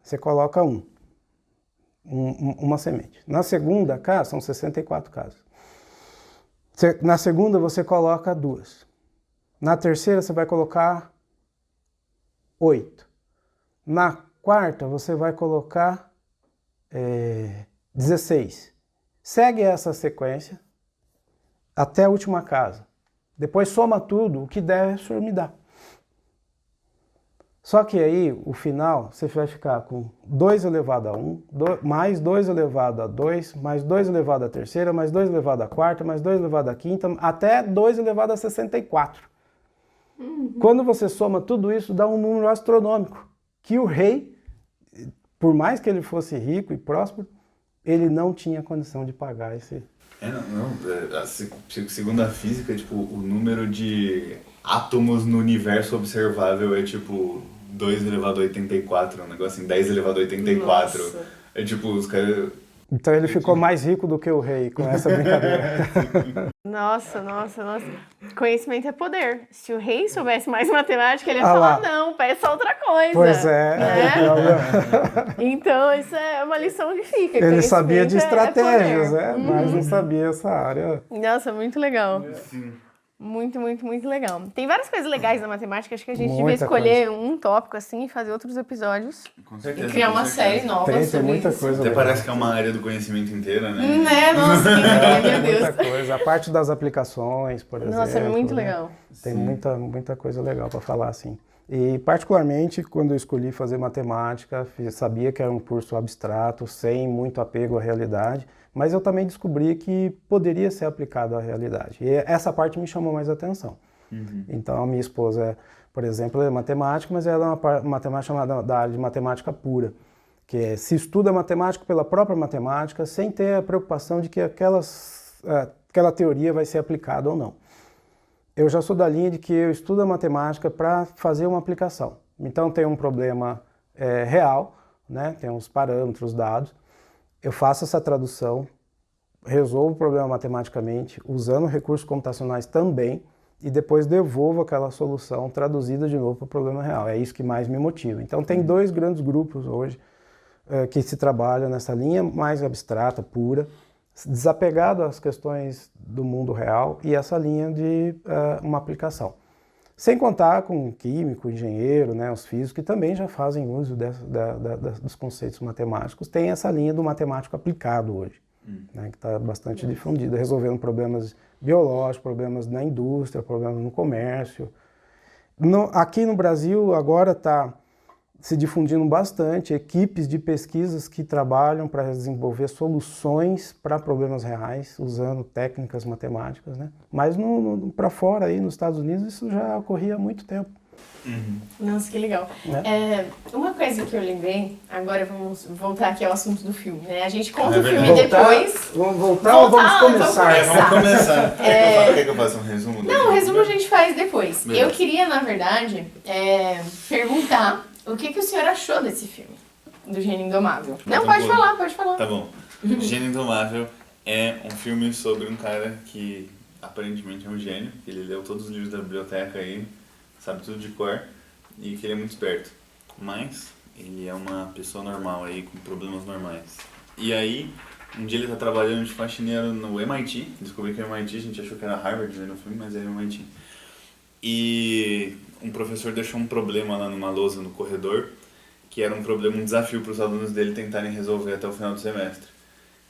você coloca uma semente. Na segunda casa, são 64 casas. Na segunda, você coloca 2. Na terceira, você vai colocar 8. Na quarta, você vai colocar 16. Segue essa sequência até a última casa. Depois soma tudo, o que der, o senhor me dá. Só que aí, o final, você vai ficar com 2 elevado a 1, mais 2 elevado a 2, mais 2 elevado à terceira, mais 2 elevado à quarta, mais 2 elevado à quinta, até 2 elevado a 64. Quando você soma tudo isso, dá um número astronômico. Que o rei, por mais que ele fosse rico e próspero, ele não tinha condição de pagar esse... Segundo a física, tipo, o número de átomos no universo observável é tipo 2 elevado a 84, um negócio assim, 10 elevado a 84. Nossa. É tipo, os caras Então ele ficou mais rico do que o rei com essa brincadeira. Nossa. Conhecimento é poder. Se o rei soubesse mais matemática, ele ia Ah falar, lá. não, peça outra coisa. Pois é. Né? Então, isso é uma lição que fica. Ele sabia de Conhecimento estratégias, poder. né? Mas não sabia essa área. Nossa, muito legal. Sim. Muito legal. Tem várias coisas legais na matemática, acho que a gente devia Muita escolher um tópico assim e fazer outros episódios. Com E certeza. criar com uma certeza. série nova Tem sobre muita isso. coisa Até legal. parece que é uma área do conhecimento inteira, né? Né? Nossa, quem diria, meu Muita Deus. coisa. A parte das aplicações, por exemplo. Nossa, é muito né? legal. Tem muita coisa legal para falar, assim. E, particularmente, quando eu escolhi fazer matemática, sabia que era um curso abstrato, sem muito apego à realidade, mas eu também descobri que poderia ser aplicado à realidade. E essa parte me chamou mais atenção. Então, a minha esposa, por exemplo, é matemática, mas ela é uma matemática chamada da área de matemática pura, que se estuda matemática pela própria matemática, sem ter a preocupação de que aquela teoria vai ser aplicada ou não. Eu já sou da linha de que eu estudo a matemática para fazer uma aplicação. Então, tem um problema real, né? Tem uns parâmetros dados, eu faço essa tradução, resolvo o problema matematicamente, usando recursos computacionais também, e depois devolvo aquela solução traduzida de novo para o problema real. É isso que mais me motiva. Então, tem dois grandes grupos hoje que se trabalham nessa linha mais abstrata, pura, desapegado às questões do mundo real e essa linha de uma aplicação. Sem contar com o químico, o engenheiro, né, os físicos, que também já fazem uso dos conceitos matemáticos. Tem essa linha do matemático aplicado hoje, né, que está bastante difundida, resolvendo problemas biológicos, problemas na indústria, problemas no comércio. Aqui no Brasil agora está se difundindo bastante equipes de pesquisas que trabalham para desenvolver soluções para problemas reais, usando técnicas matemáticas, né? Mas para fora, aí nos Estados Unidos, isso já ocorria há muito tempo. Nossa, que legal. Uma coisa que eu lembrei, agora vamos voltar aqui ao assunto do filme, né? A gente conta o filme depois. Vamos voltar ou vamos começar? Vamos começar. Quer que eu faça um resumo? Não, o resumo a gente faz depois. Beleza. Eu queria, na verdade, perguntar o que o senhor achou desse filme, do Gênio Indomável. Não, pode falar. Tá bom. Gênio Indomável é um filme sobre um cara que aparentemente é um gênio, que ele leu todos os livros da biblioteca aí, sabe tudo de cor, e que ele é muito esperto. Mas ele é uma pessoa normal aí, com problemas normais. E aí, um dia ele tá trabalhando de faxineiro no MIT, descobri que é MIT, a gente achou que era Harvard no filme, mas é MIT. E um professor deixou um problema lá numa lousa no corredor, que era um desafio para os alunos dele tentarem resolver até o final do semestre.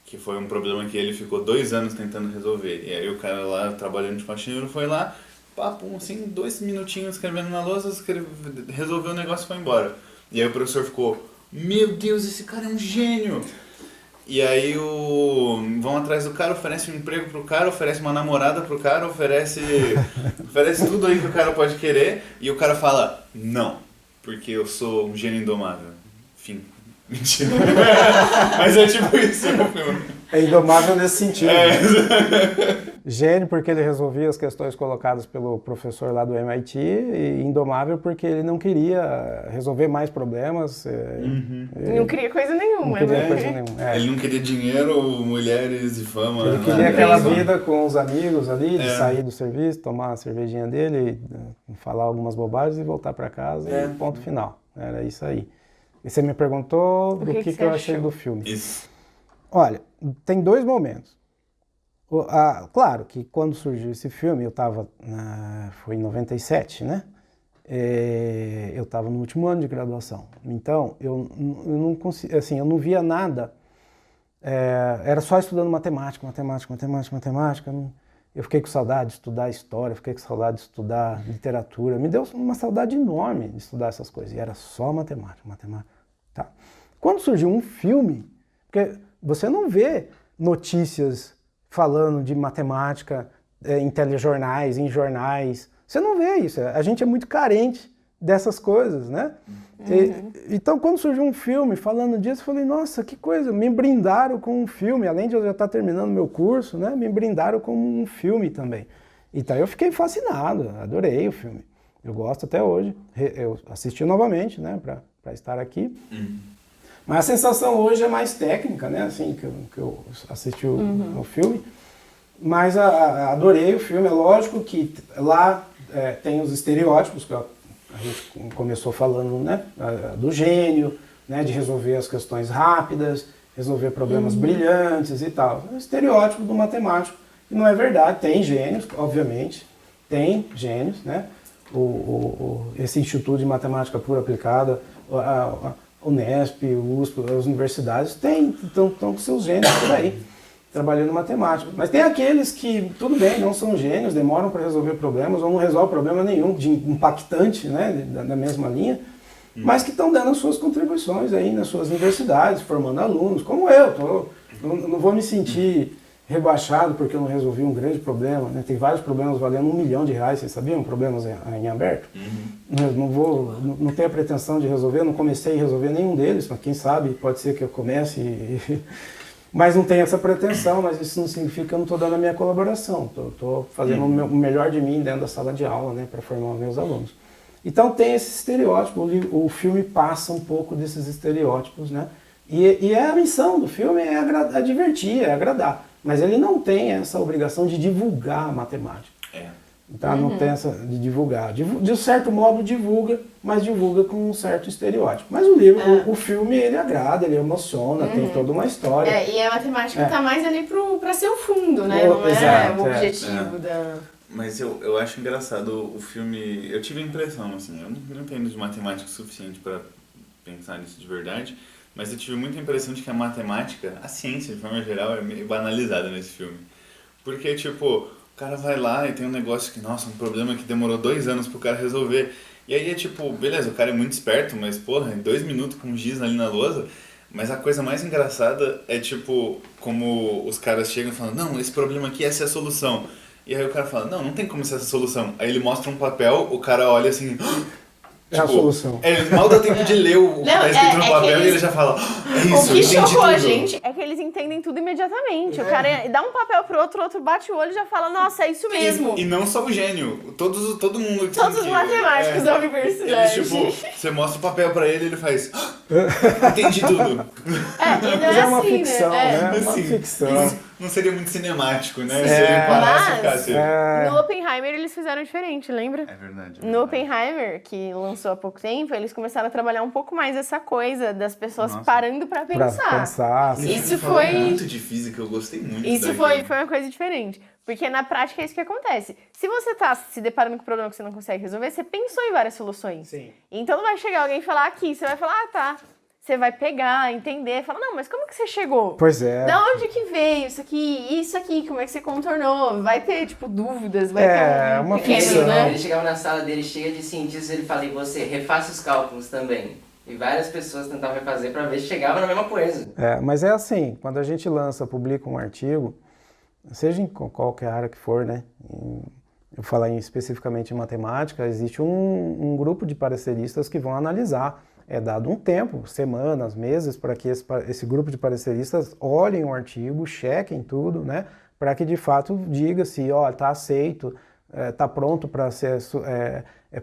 Que foi um problema que ele ficou 2 anos tentando resolver. E aí o cara lá, trabalhando de faxineiro, foi lá, papum, assim, 2 minutinhos escrevendo na lousa, resolveu o negócio e foi embora. E aí o professor ficou, meu Deus, esse cara é um gênio! E aí vão atrás do cara, oferece um emprego pro cara, oferece uma namorada pro cara, oferece tudo aí que o cara pode querer, e o cara fala, não, porque eu sou um gênio indomável. Fim. Mentira. Mas é tipo isso, é o filme. É indomável nesse sentido. Gênio porque ele resolvia as questões colocadas pelo professor lá do MIT, e indomável porque ele não queria resolver mais problemas. Não queria coisa nenhuma, Não queria né? coisa nenhuma. Ele não queria dinheiro, mulheres e fama. Ele queria aquela vida com os amigos ali, de sair do serviço, tomar a cervejinha dele, falar algumas bobagens e voltar para casa e ponto final. Era isso aí. E você me perguntou do que eu achei do filme. Isso. Olha, tem 2 momentos. Claro que quando surgiu esse filme, eu estava, foi em 97, né? Eu estava no último ano de graduação. Então, eu não conseguia, assim, eu não via nada. Era só estudando matemática. Eu fiquei com saudade de estudar história, fiquei com saudade de estudar literatura. Me deu uma saudade enorme de estudar essas coisas. E era só matemática. Tá. Quando surgiu um filme, porque você não vê notícias falando de matemática em telejornais, em jornais. Você não vê isso. A gente é muito carente dessas coisas, né? Então, quando surgiu um filme falando disso, eu falei, nossa, que coisa, me brindaram com um filme, além de eu já estar terminando meu curso, né? Me brindaram com um filme também. Então, eu fiquei fascinado, adorei o filme. Eu gosto até hoje. Eu assisti novamente, né, para estar aqui. Mas a sensação hoje é mais técnica, né? Assim, que eu assisti o filme. Mas adorei o filme, é lógico que lá tem os estereótipos, que a gente começou falando, né? Do gênio, né? De resolver as questões rápidas, resolver problemas brilhantes e tal. É o estereótipo do matemático, que não é verdade, tem gênios, obviamente, tem gênios, né? Esse Instituto de Matemática Pura Aplicada, a Unesp, o USP, as universidades estão com seus gênios por aí, trabalhando matemática. Mas tem aqueles que, tudo bem, não são gênios, demoram para resolver problemas, ou não resolvem problema nenhum, de impactante, né, da mesma linha, mas que estão dando as suas contribuições aí nas suas universidades, formando alunos, como eu. Não vou me sentir rebaixado porque eu não resolvi um grande problema, né? Tem vários problemas valendo R$1 milhão, vocês sabiam? Problemas em aberto. Eu não tenho a pretensão de resolver, não comecei a resolver nenhum deles, mas quem sabe pode ser que eu comece mas não tenho essa pretensão, mas isso não significa que eu não estou dando a minha colaboração, estou fazendo o melhor de mim dentro da sala de aula, né, para formar os meus alunos. Então tem esse estereótipo, o filme passa um pouco desses estereótipos, né? E a missão do filme é divertir, é agradar. Mas ele não tem essa obrigação de divulgar a matemática. Tá? Não tem essa de divulgar. De um certo modo divulga, mas divulga com um certo estereótipo. Mas o livro, o filme, ele agrada, ele emociona, tem toda uma história. E a matemática tá mais ali para ser o fundo, né? Não é o objetivo da... Mas eu acho engraçado o filme. Eu tive a impressão, assim, eu não entendo de matemática o suficiente para pensar nisso de verdade, mas eu tive muita impressão de que a matemática, a ciência de forma geral, é meio banalizada nesse filme. Porque, tipo, o cara vai lá e tem um negócio que, nossa, um problema que demorou 2 anos pro cara resolver. E aí é tipo, beleza, o cara é muito esperto, mas porra, em 2 minutos com um giz ali na lousa. Mas a coisa mais engraçada é tipo, como os caras chegam falando, não, esse problema aqui, essa é a solução. E aí o cara fala, não tem como ser essa solução. Aí ele mostra um papel, o cara olha assim... É a solução. Ele mal dá tempo de ler o que tá escrito no papel e ele já fala, é isso, o que entendi chocou tudo. A gente é que eles entendem tudo imediatamente. O cara dá um papel pro outro, o outro bate o olho e já fala, nossa, é isso mesmo. E não só o gênio, todo mundo que todos os matemáticos da universidade. Eles, tipo, você mostra o papel pra ele e ele faz, entendi tudo. E não Mas é uma assim, ficção, né? Assim, Uma ficção. Não seria muito cinemático, né? Se ele parasse e ficasse... No Oppenheimer eles fizeram diferente, lembra? É verdade. No Oppenheimer, que lançou há pouco tempo, eles começaram a trabalhar um pouco mais essa coisa das pessoas parando pra pensar. Isso foi muito de física, eu gostei muito. Isso foi uma coisa diferente. Porque na prática é isso que acontece. Se você tá se deparando com um problema que você não consegue resolver, você pensou em várias soluções. Sim. Então não vai chegar alguém e falar aqui, você vai falar, tá. Você vai pegar, entender, falar, não, mas como que você chegou? Pois é. Da onde que veio isso aqui, como é que você contornou? Vai ter, tipo, dúvidas, vai ter uma pequeno, ficção. né? Ele chegava na sala dele cheia de cientistas e ele falava, e você, refaça os cálculos também. E várias pessoas tentavam refazer para ver se chegava na mesma coisa. Mas é assim, quando a gente publica um artigo, seja em qualquer área que for, né? Eu falar especificamente em matemática, existe um grupo de pareceristas que vão analisar. É dado um tempo, semanas, meses, para que esse grupo de pareceristas olhem o artigo, chequem tudo, né? Para que de fato diga se está aceito, está pronto para ser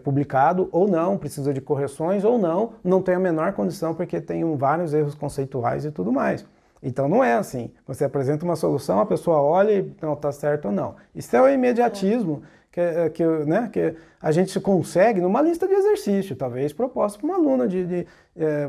publicado ou não, precisa de correções ou não tem a menor condição porque tem vários erros conceituais e tudo mais. Então não é assim. Você apresenta uma solução, a pessoa olha e não está certo ou não. Isso é o imediatismo que a gente consegue numa lista de exercício, talvez proposta para uma aluna,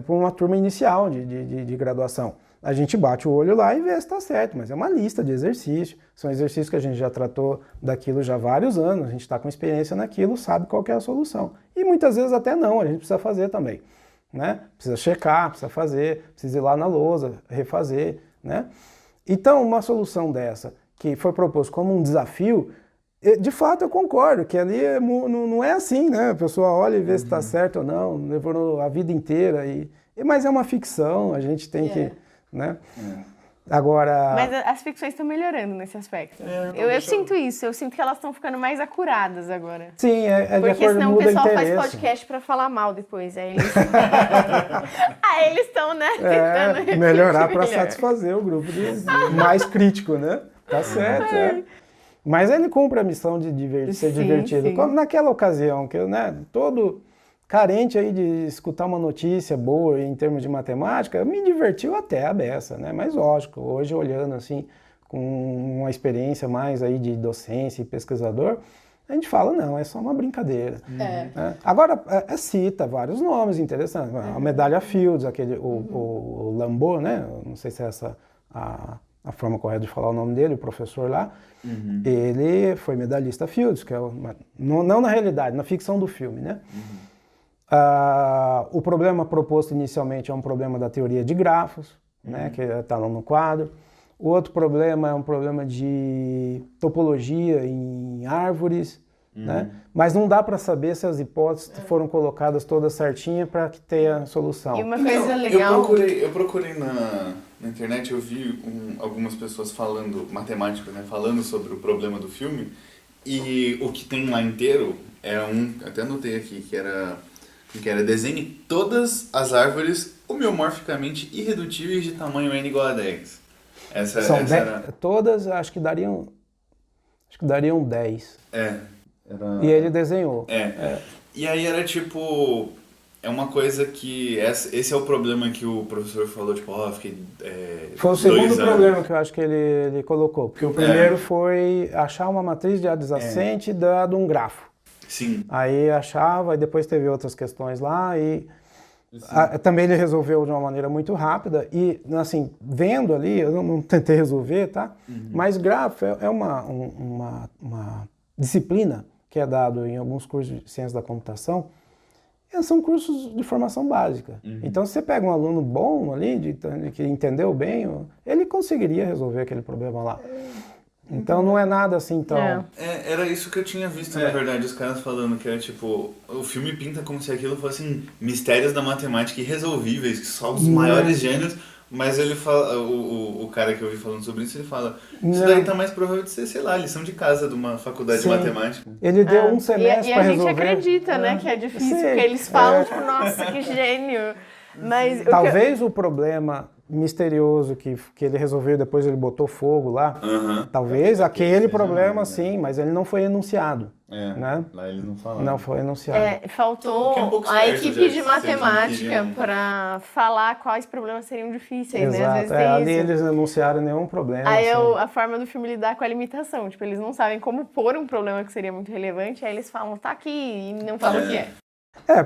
para uma turma inicial de graduação. A gente bate o olho lá e vê se está certo, mas é uma lista de exercícios. São exercícios que a gente já tratou daquilo já há vários anos, a gente está com experiência naquilo, sabe qual que é a solução. E muitas vezes até não, a gente precisa fazer também. Né? Precisa checar, precisa fazer, precisa ir lá na lousa, refazer. Né? Então, uma solução dessa, que foi proposta como um desafio, de fato eu concordo, que ali não é assim, né? A pessoa olha e vê se está certo ou não, levou a vida inteira, mas é uma ficção, a gente tem que... Né? Agora... Mas as ficções estão melhorando nesse aspecto. Eu sinto isso, eu sinto que elas estão ficando mais acuradas agora. Sim, porque senão o pessoal faz podcast pra falar mal depois. Aí eles estão, né, tentando melhorar para satisfazer o grupo mais crítico, né? Tá certo, Mas ele cumpre a missão de ser divertido. Como naquela ocasião, que né, carente aí de escutar uma notícia boa em termos de matemática, me divertiu até a beça, né? Mas lógico, hoje olhando assim, com uma experiência mais aí de docência e pesquisador, a gente fala, não, é só uma brincadeira. Né? Agora, cita vários nomes interessantes. A medalha Fields, o Lambeau, né? Não sei se é essa a forma correta de falar o nome dele, o professor lá. Ele foi medalhista Fields, que é não na realidade, na ficção do filme, né? O problema proposto inicialmente é um problema da teoria de grafos, né? Que está lá no quadro. O outro problema é um problema de topologia em árvores, né? Mas não dá para saber se as hipóteses foram colocadas todas certinhas para que tenha solução. E uma coisa legal... Eu procurei na internet, eu vi algumas pessoas falando, matemáticos, né? Falando sobre o problema do filme, e o que tem lá inteiro é até anotei aqui, que era desenhe todas as árvores homeomorficamente irredutíveis de tamanho n igual a 10. Todas, acho que dariam 10. E ele desenhou. E aí era tipo, é uma coisa que, esse é o problema que o professor falou, tipo, fiquei foi o segundo problema que eu acho que ele colocou, porque o primeiro foi achar uma matriz de adjacente dado um grafo. Sim. Aí achava, e depois teve outras questões lá, e também ele resolveu de uma maneira muito rápida, e assim, vendo ali, eu não tentei resolver, tá? Mas grafo é uma disciplina que é dado em alguns cursos de ciência da computação, são cursos de formação básica. Então, se você pega um aluno bom ali, que entendeu bem, ele conseguiria resolver aquele problema lá. Então não é nada assim tão... Era isso que eu tinha visto, na verdade, os caras falando, que era tipo, o filme pinta como se aquilo fossem mistérios da matemática irresolvíveis, que só os maiores gênios, mas ele fala, o cara que eu vi falando sobre isso, ele fala, isso daí tá mais provável de ser, sei lá, lição de casa de uma faculdade de matemática. Ele deu um semestre para resolver. E a gente acredita, né, que é difícil, porque eles falam, tipo, nossa, que gênio. Mas talvez o problema misterioso que ele resolveu, depois ele botou fogo lá, talvez aquele problema sim, mas ele não foi enunciado. Né? Lá eles não falaram. Não foi enunciado. Faltou a equipe de matemática para falar quais problemas seriam difíceis, Exato. né? Às vezes tem ali isso. eles não enunciaram nenhum problema. Aí assim. a forma do filme lidar com a limitação. Tipo, eles não sabem como pôr um problema que seria muito relevante, aí eles falam, tá aqui, e não falam o que é.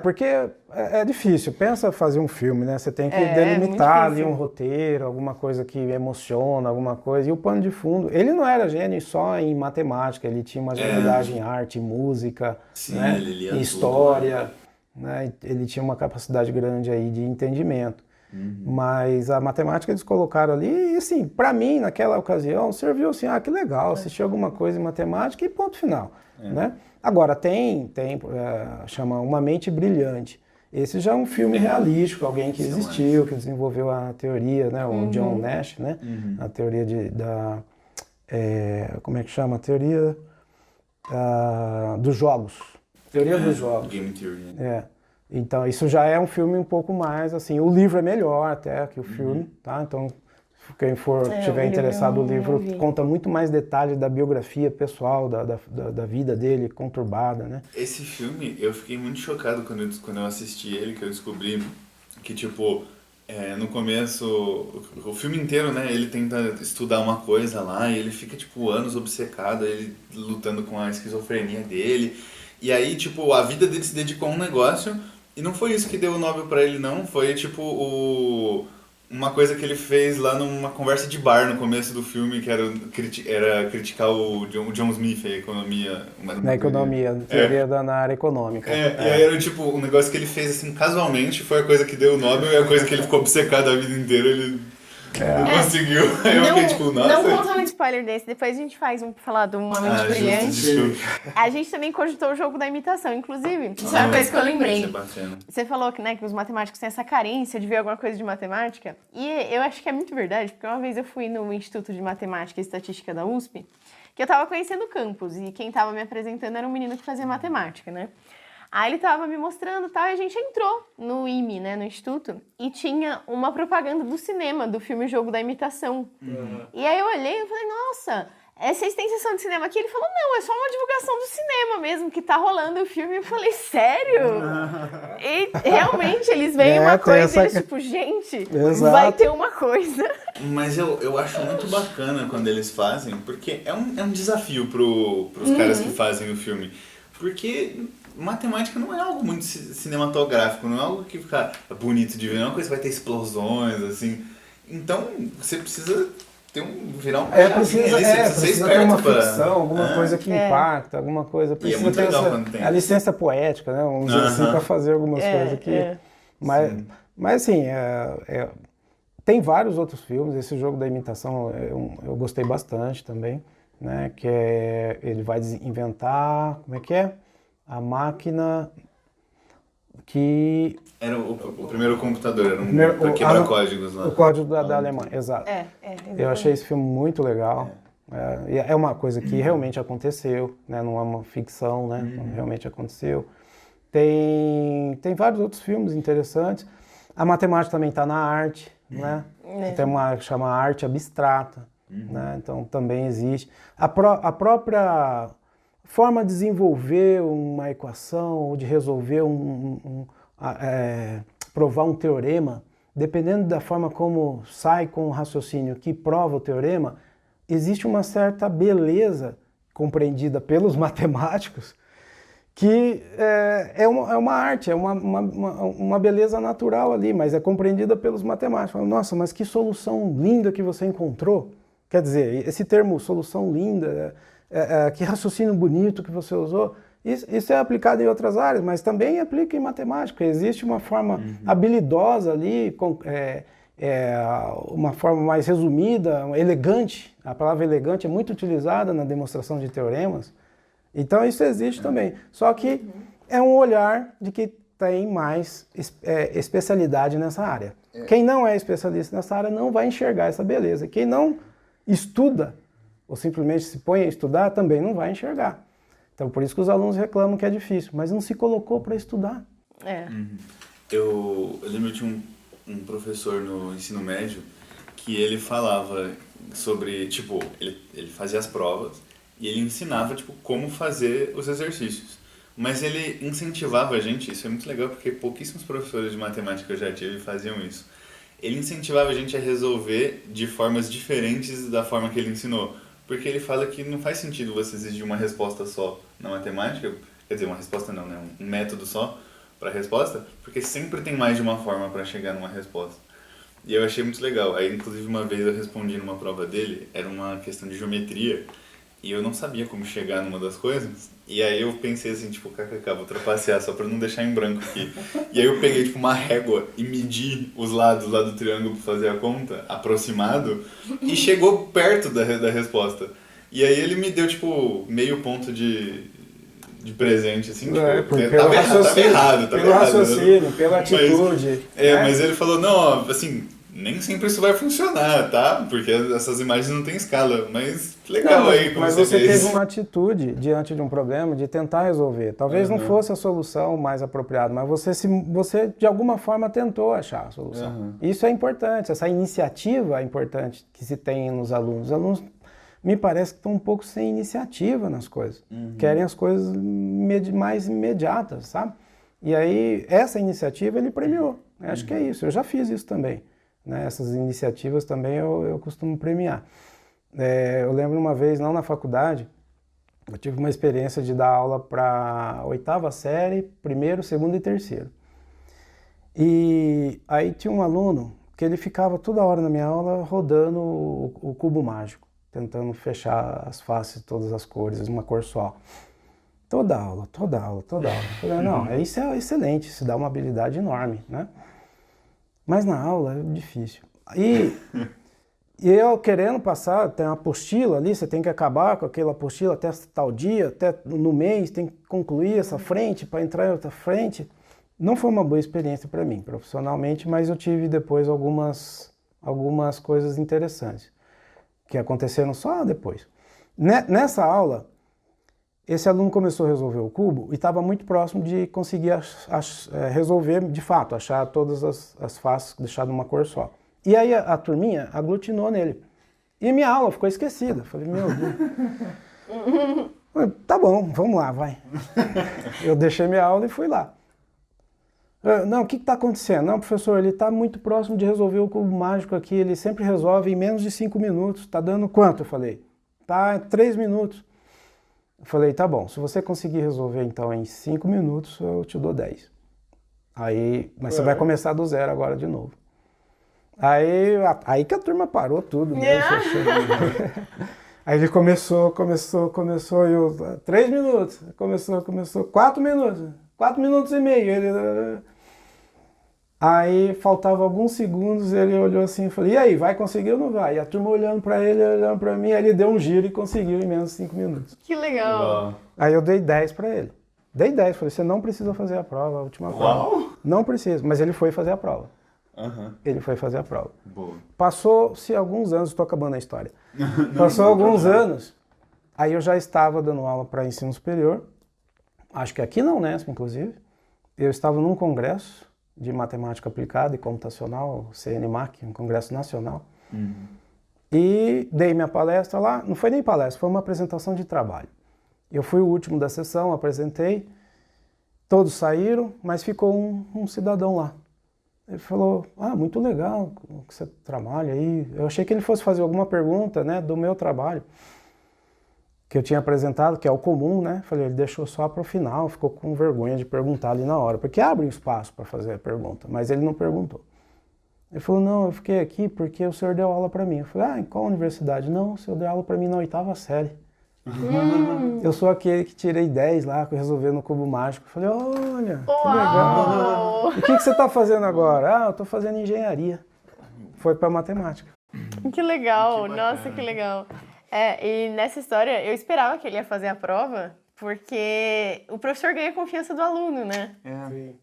Porque é difícil. Pensa fazer um filme, né? Você tem que delimitar ali um roteiro, alguma coisa que emociona, alguma coisa. E o pano de fundo... Ele não era gênio só em matemática, ele tinha uma genialidade em arte, música, né? Ele lia história, né? Ele tinha uma capacidade grande aí de entendimento. Mas a matemática eles colocaram ali e, assim, para mim, naquela ocasião, serviu assim, que legal, assisti alguma coisa em matemática e ponto final, né? Agora, chama Uma Mente Brilhante. Esse já é um filme realístico, alguém que existiu, que desenvolveu a teoria, né? O John Nash, né? A teoria como é que chama? A teoria dos jogos. Teoria dos jogos. Game Theory. Então, isso já é um filme um pouco mais, assim, o livro é melhor até que o filme, tá? Então, quem tiver interessado, o livro conta muito mais detalhes da biografia pessoal, da vida dele, conturbada, né? Esse filme, eu fiquei muito chocado quando eu assisti ele, que eu descobri que, tipo, no começo, o filme inteiro, né, ele tenta estudar uma coisa lá e ele fica, tipo, anos obcecado, ele lutando com a esquizofrenia dele. E aí, tipo, a vida dele se dedicou a um negócio e não foi isso que deu o Nobel pra ele, não. Foi, tipo, uma coisa que ele fez lá numa conversa de bar no começo do filme, que era criticar o John Smith, a economia. Na economia, teoria na área econômica. E aí era tipo, um negócio que ele fez assim, casualmente, foi a coisa que deu o Nobel e a coisa que ele ficou obcecado a vida inteira, ele não conseguiu. Aí eu fiquei tipo, nossa. Não conta muito spoiler desse, depois a gente faz falar de Uma Mente Brilhante. A gente também cogitou o jogo da imitação, inclusive. Isso é uma coisa que eu lembrei. Você falou que os matemáticos têm essa carência de ver alguma coisa de matemática. E eu acho que é muito verdade, porque uma vez eu fui no Instituto de Matemática e Estatística da USP, que eu tava conhecendo o campus, e quem tava me apresentando era um menino que fazia matemática, né? Aí ele tava me mostrando e tal, e a gente entrou no IME, né, no Instituto, e tinha uma propaganda do cinema, do filme Jogo da Imitação. E aí eu olhei e falei, nossa, essa extensão de cinema aqui, ele falou, não, é só uma divulgação do cinema mesmo, que tá rolando o filme. Eu falei, sério? E realmente eles veem uma coisa e eles tipo, gente, Exato. vai ter uma coisa. Mas eu acho muito bacana quando eles fazem, porque é um desafio pros caras que fazem o filme. Porque matemática não é algo muito cinematográfico, não é algo que fica bonito de ver, não é uma coisa que vai ter explosões, assim. Então, você precisa virar um precisa ter uma ficção, alguma coisa que impacta, alguma coisa. E é muito ter legal quando tem. A licença poética, né? Vamos dizer assim, para fazer algumas coisas aqui. Mas assim, tem vários outros filmes. Esse jogo da imitação eu gostei bastante também, né? Que ele vai inventar, como é que é? A máquina que... Era o primeiro computador, era para quebrar códigos lá. O código da Alemanha, exato. Eu achei esse filme muito legal. É uma coisa que realmente aconteceu, né? Não é uma ficção, né? Realmente aconteceu. Tem vários outros filmes interessantes. A matemática também está na arte, né? Tem uma que chama arte abstrata, né? Então também existe. A própria forma de desenvolver uma equação ou de resolver provar um teorema, dependendo da forma como sai com o raciocínio que prova o teorema, existe uma certa beleza compreendida pelos matemáticos que é uma arte, é uma beleza natural ali, mas é compreendida pelos matemáticos. Nossa, mas que solução linda que você encontrou. Quer dizer, esse termo solução linda, que raciocínio bonito que você usou, isso é aplicado em outras áreas, mas também aplica em matemática. Existe uma forma habilidosa ali, uma forma mais resumida, elegante. A palavra elegante é muito utilizada na demonstração de teoremas. Então isso existe também. Só que é um olhar de que tem mais especialidade nessa área. Quem não é especialista nessa área não vai enxergar essa beleza. Quem não estuda ou simplesmente se põe a estudar também não vai enxergar. Então por isso que os alunos reclamam que é difícil, mas não se colocou para estudar. Eu lembro de um professor no ensino médio que ele falava sobre, tipo, ele fazia as provas e ele ensinava, tipo, como fazer os exercícios. Mas ele incentivava a gente, isso é muito legal porque pouquíssimos professores de matemática que eu já tive faziam isso. Ele incentivava a gente a resolver de formas diferentes da forma que ele ensinou. Porque ele fala que não faz sentido você exigir uma resposta só na matemática, quer dizer, uma resposta não, né? Um método só para a resposta, porque sempre tem mais de uma forma para chegar numa resposta. E eu achei muito legal. Aí, inclusive, uma vez eu respondi numa prova dele, era uma questão de geometria, e eu não sabia como chegar numa das coisas. E aí eu pensei assim, tipo, vou trapacear só pra não deixar em branco aqui. E aí eu peguei, tipo, uma régua e medi os lados lá do triângulo pra fazer a conta, aproximado, e chegou perto da resposta. E aí ele me deu, tipo, meio ponto de presente, assim, tipo, pelo raciocínio, pelo raciocínio, pela atitude. Mas ele falou, não, ó, assim, nem sempre isso vai funcionar, tá? Porque essas imagens não têm escala, mas legal não, aí como mas você fez. Teve uma atitude diante de um problema de tentar resolver. Talvez não fosse a solução mais apropriada, mas você de alguma forma tentou achar a solução. Isso é importante, essa iniciativa é importante que se tem nos alunos. Os alunos me parece que estão um pouco sem iniciativa nas coisas. Querem as coisas mais imediatas, sabe? E aí, essa iniciativa ele premiou. Acho que é isso. Eu já fiz isso também. Né? Essas iniciativas também eu costumo premiar. Eu lembro uma vez, não na faculdade, eu tive uma experiência de dar aula para 8ª série, 1º, 2º e 3º. E aí tinha um aluno que ele ficava toda hora na minha aula rodando o cubo mágico, tentando fechar as faces, todas as cores, uma cor só. Toda aula. Não, isso é excelente, isso dá uma habilidade enorme, né? Mas na aula é difícil. E eu querendo passar, tem uma apostila ali, você tem que acabar com aquela apostila até tal dia, até no mês, tem que concluir essa frente para entrar em outra frente. Não foi uma boa experiência para mim, profissionalmente, mas eu tive depois algumas coisas interessantes que aconteceram só depois. Nessa aula, esse aluno começou a resolver o cubo e estava muito próximo de conseguir resolver, de fato, achar todas as faces, deixar de uma cor só. E aí a turminha aglutinou nele. E minha aula ficou esquecida. Falei, meu Deus. Falei, tá bom, vamos lá, vai. Eu deixei minha aula e fui lá. Não, o que está acontecendo? Não, professor, ele está muito próximo de resolver o cubo mágico aqui, ele sempre resolve em menos de 5 minutos. Está dando quanto? Eu falei, tá 3 minutos. Eu falei, tá bom, se você conseguir resolver então em 5 minutos, eu te dou 10. Mas você vai começar do zero agora de novo. Aí que a turma parou tudo, né? Aí ele começou, e eu, 3 minutos, começou, 4 minutos, 4 minutos e meio. Aí faltava alguns segundos, ele olhou assim e falou, e aí, vai conseguir ou não vai? E a turma olhando pra ele, olhando pra mim, aí ele deu um giro e conseguiu em menos de 5 minutos. Que legal! Uau. Aí eu dei 10 pra ele. Dei 10, falei, você não precisa fazer a prova, a última prova. Não precisa, mas ele foi fazer a prova. Ele foi fazer a prova. Boa. Passou-se alguns anos, estou acabando a história. Passou alguns anos, aí eu já estava dando aula para ensino superior, acho que aqui na Unesp, inclusive. Eu estava num congresso de matemática aplicada e computacional, CNMAC, um congresso nacional. E dei minha palestra lá, não foi nem palestra, foi uma apresentação de trabalho. Eu fui o último da sessão, apresentei, todos saíram, mas ficou um cidadão lá. Ele falou, muito legal o que você trabalha aí. Eu achei que ele fosse fazer alguma pergunta, né, do meu trabalho, que eu tinha apresentado, que é o comum, né? Falei, ele deixou só para o final, ficou com vergonha de perguntar ali na hora, porque abre um espaço para fazer a pergunta, mas ele não perguntou. Ele falou, não, eu fiquei aqui porque o senhor deu aula para mim. Eu falei, em qual universidade? Não, o senhor deu aula para mim na 8ª série. Eu sou aquele que tirei 10 lá, que eu resolvi no cubo mágico. Eu falei, olha, que legal. E o que você está fazendo agora? Eu estou fazendo engenharia. Foi para matemática. Que legal, nossa, que legal. E nessa história, eu esperava que ele ia fazer a prova, porque o professor ganha a confiança do aluno, né?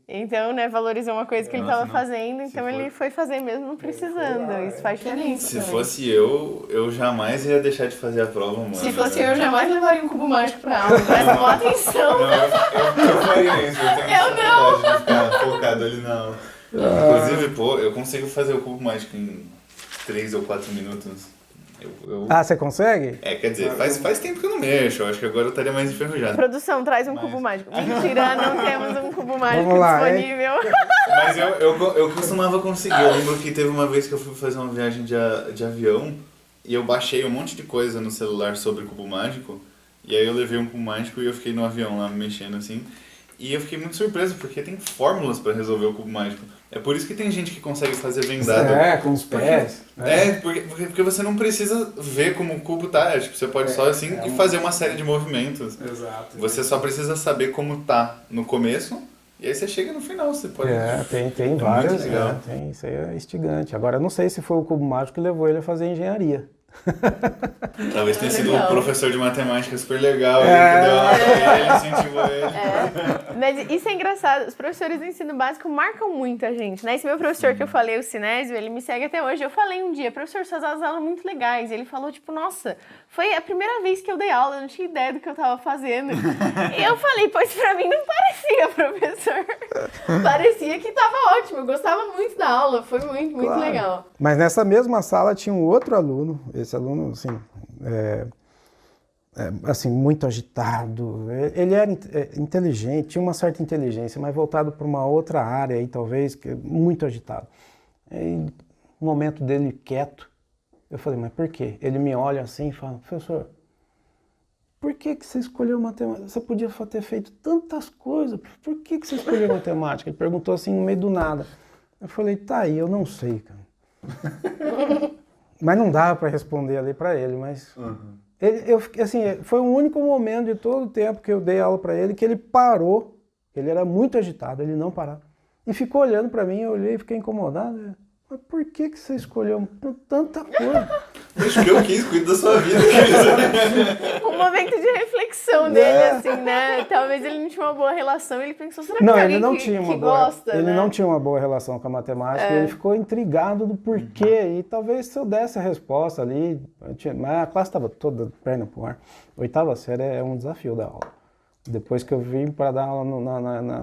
Então, né, valorizou uma coisa que ele estava fazendo, então ele foi fazer mesmo não precisando. Isso faz diferença. Se fosse eu jamais ia deixar de fazer a prova, mano. Se fosse eu, jamais levaria um cubo mágico pra aula. Presta atenção. Não, eu faria isso. Eu não. De ficar focado ali na aula. Inclusive, eu consigo fazer o cubo mágico em 3 ou 4 minutos. Você consegue? Quer dizer, faz tempo que eu não mexo. Eu acho que agora eu estaria mais enferrujado. Produção, traz um cubo mágico. Mentira, não temos um cubo mágico disponível. Mas eu costumava conseguir. Eu lembro que teve uma vez que eu fui fazer uma viagem de avião e eu baixei um monte de coisa no celular sobre cubo mágico. E aí eu levei um cubo mágico e eu fiquei no avião lá mexendo assim. E eu fiquei muito surpreso, porque tem fórmulas para resolver o cubo mágico. É por isso que tem gente que consegue fazer vendado. Com os pés. Porque você não precisa ver como o cubo tá. Tipo, você pode só assim e fazer uma série de movimentos. Exato. Você só precisa saber como tá no começo, e aí você chega no final. Você pode... Tem vários. Isso aí é instigante. Agora, eu não sei se foi o cubo mágico que levou ele a fazer engenharia. Talvez tenha sido um professor de matemática super legal, que deu aula pra ele, incentivou ele. Mas isso é engraçado, os professores do ensino básico marcam muito a gente, né? Esse meu professor que eu falei, o Sinésio, ele me segue até hoje. Eu falei um dia, professor, suas aulas eram muito legais. Ele falou, nossa, foi a primeira vez que eu dei aula, eu não tinha ideia do que eu tava fazendo. E eu falei, pois pra mim não parecia, professor. Parecia que tava ótimo, eu gostava muito da aula, foi muito legal. Mas nessa mesma sala tinha um outro aluno, esse aluno, assim, muito agitado. Ele era inteligente, tinha uma certa inteligência, mas voltado para uma outra área aí, talvez, muito agitado. E um momento dele quieto, eu falei, mas por quê? Ele me olha assim e fala, professor, por que você escolheu matemática? Você podia ter feito tantas coisas, por que você escolheu matemática? Ele perguntou assim no meio do nada. Eu falei, tá aí, eu não sei, cara. Mas não dava para responder ali para ele, mas... foi o único momento de todo o tempo que eu dei aula para ele que ele parou, ele era muito agitado, ele não parava. E ficou olhando para mim, eu olhei e fiquei incomodado. Mas por que você escolheu tanta coisa? Deixa que eu quis, cuida da sua vida. Um momento de reflexão dele, assim, né? Talvez ele não tinha uma boa relação, ele pensou, será que ele não tinha uma boa gosta, ele né? não tinha uma boa relação com a matemática, ele ficou intrigado do porquê, e talvez se eu desse a resposta ali, mas a classe estava toda perna pro ar. 8ª série é um desafio da aula. Depois que eu vim para dar aula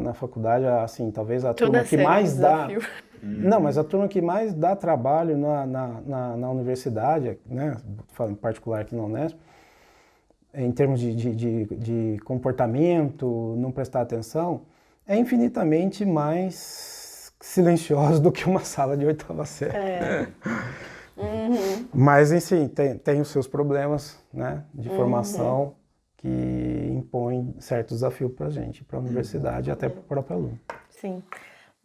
na faculdade, assim, talvez a turma que mais dá... Não, mas a turma que mais dá trabalho na universidade, né, falando em particular aqui na Unesp, em termos de comportamento, não prestar atenção, é infinitamente mais silencioso do que uma sala de 8ª série. Mas, enfim, tem os seus problemas, né, de formação que impõem certo desafio para a gente, para a universidade e até para o próprio aluno. Sim.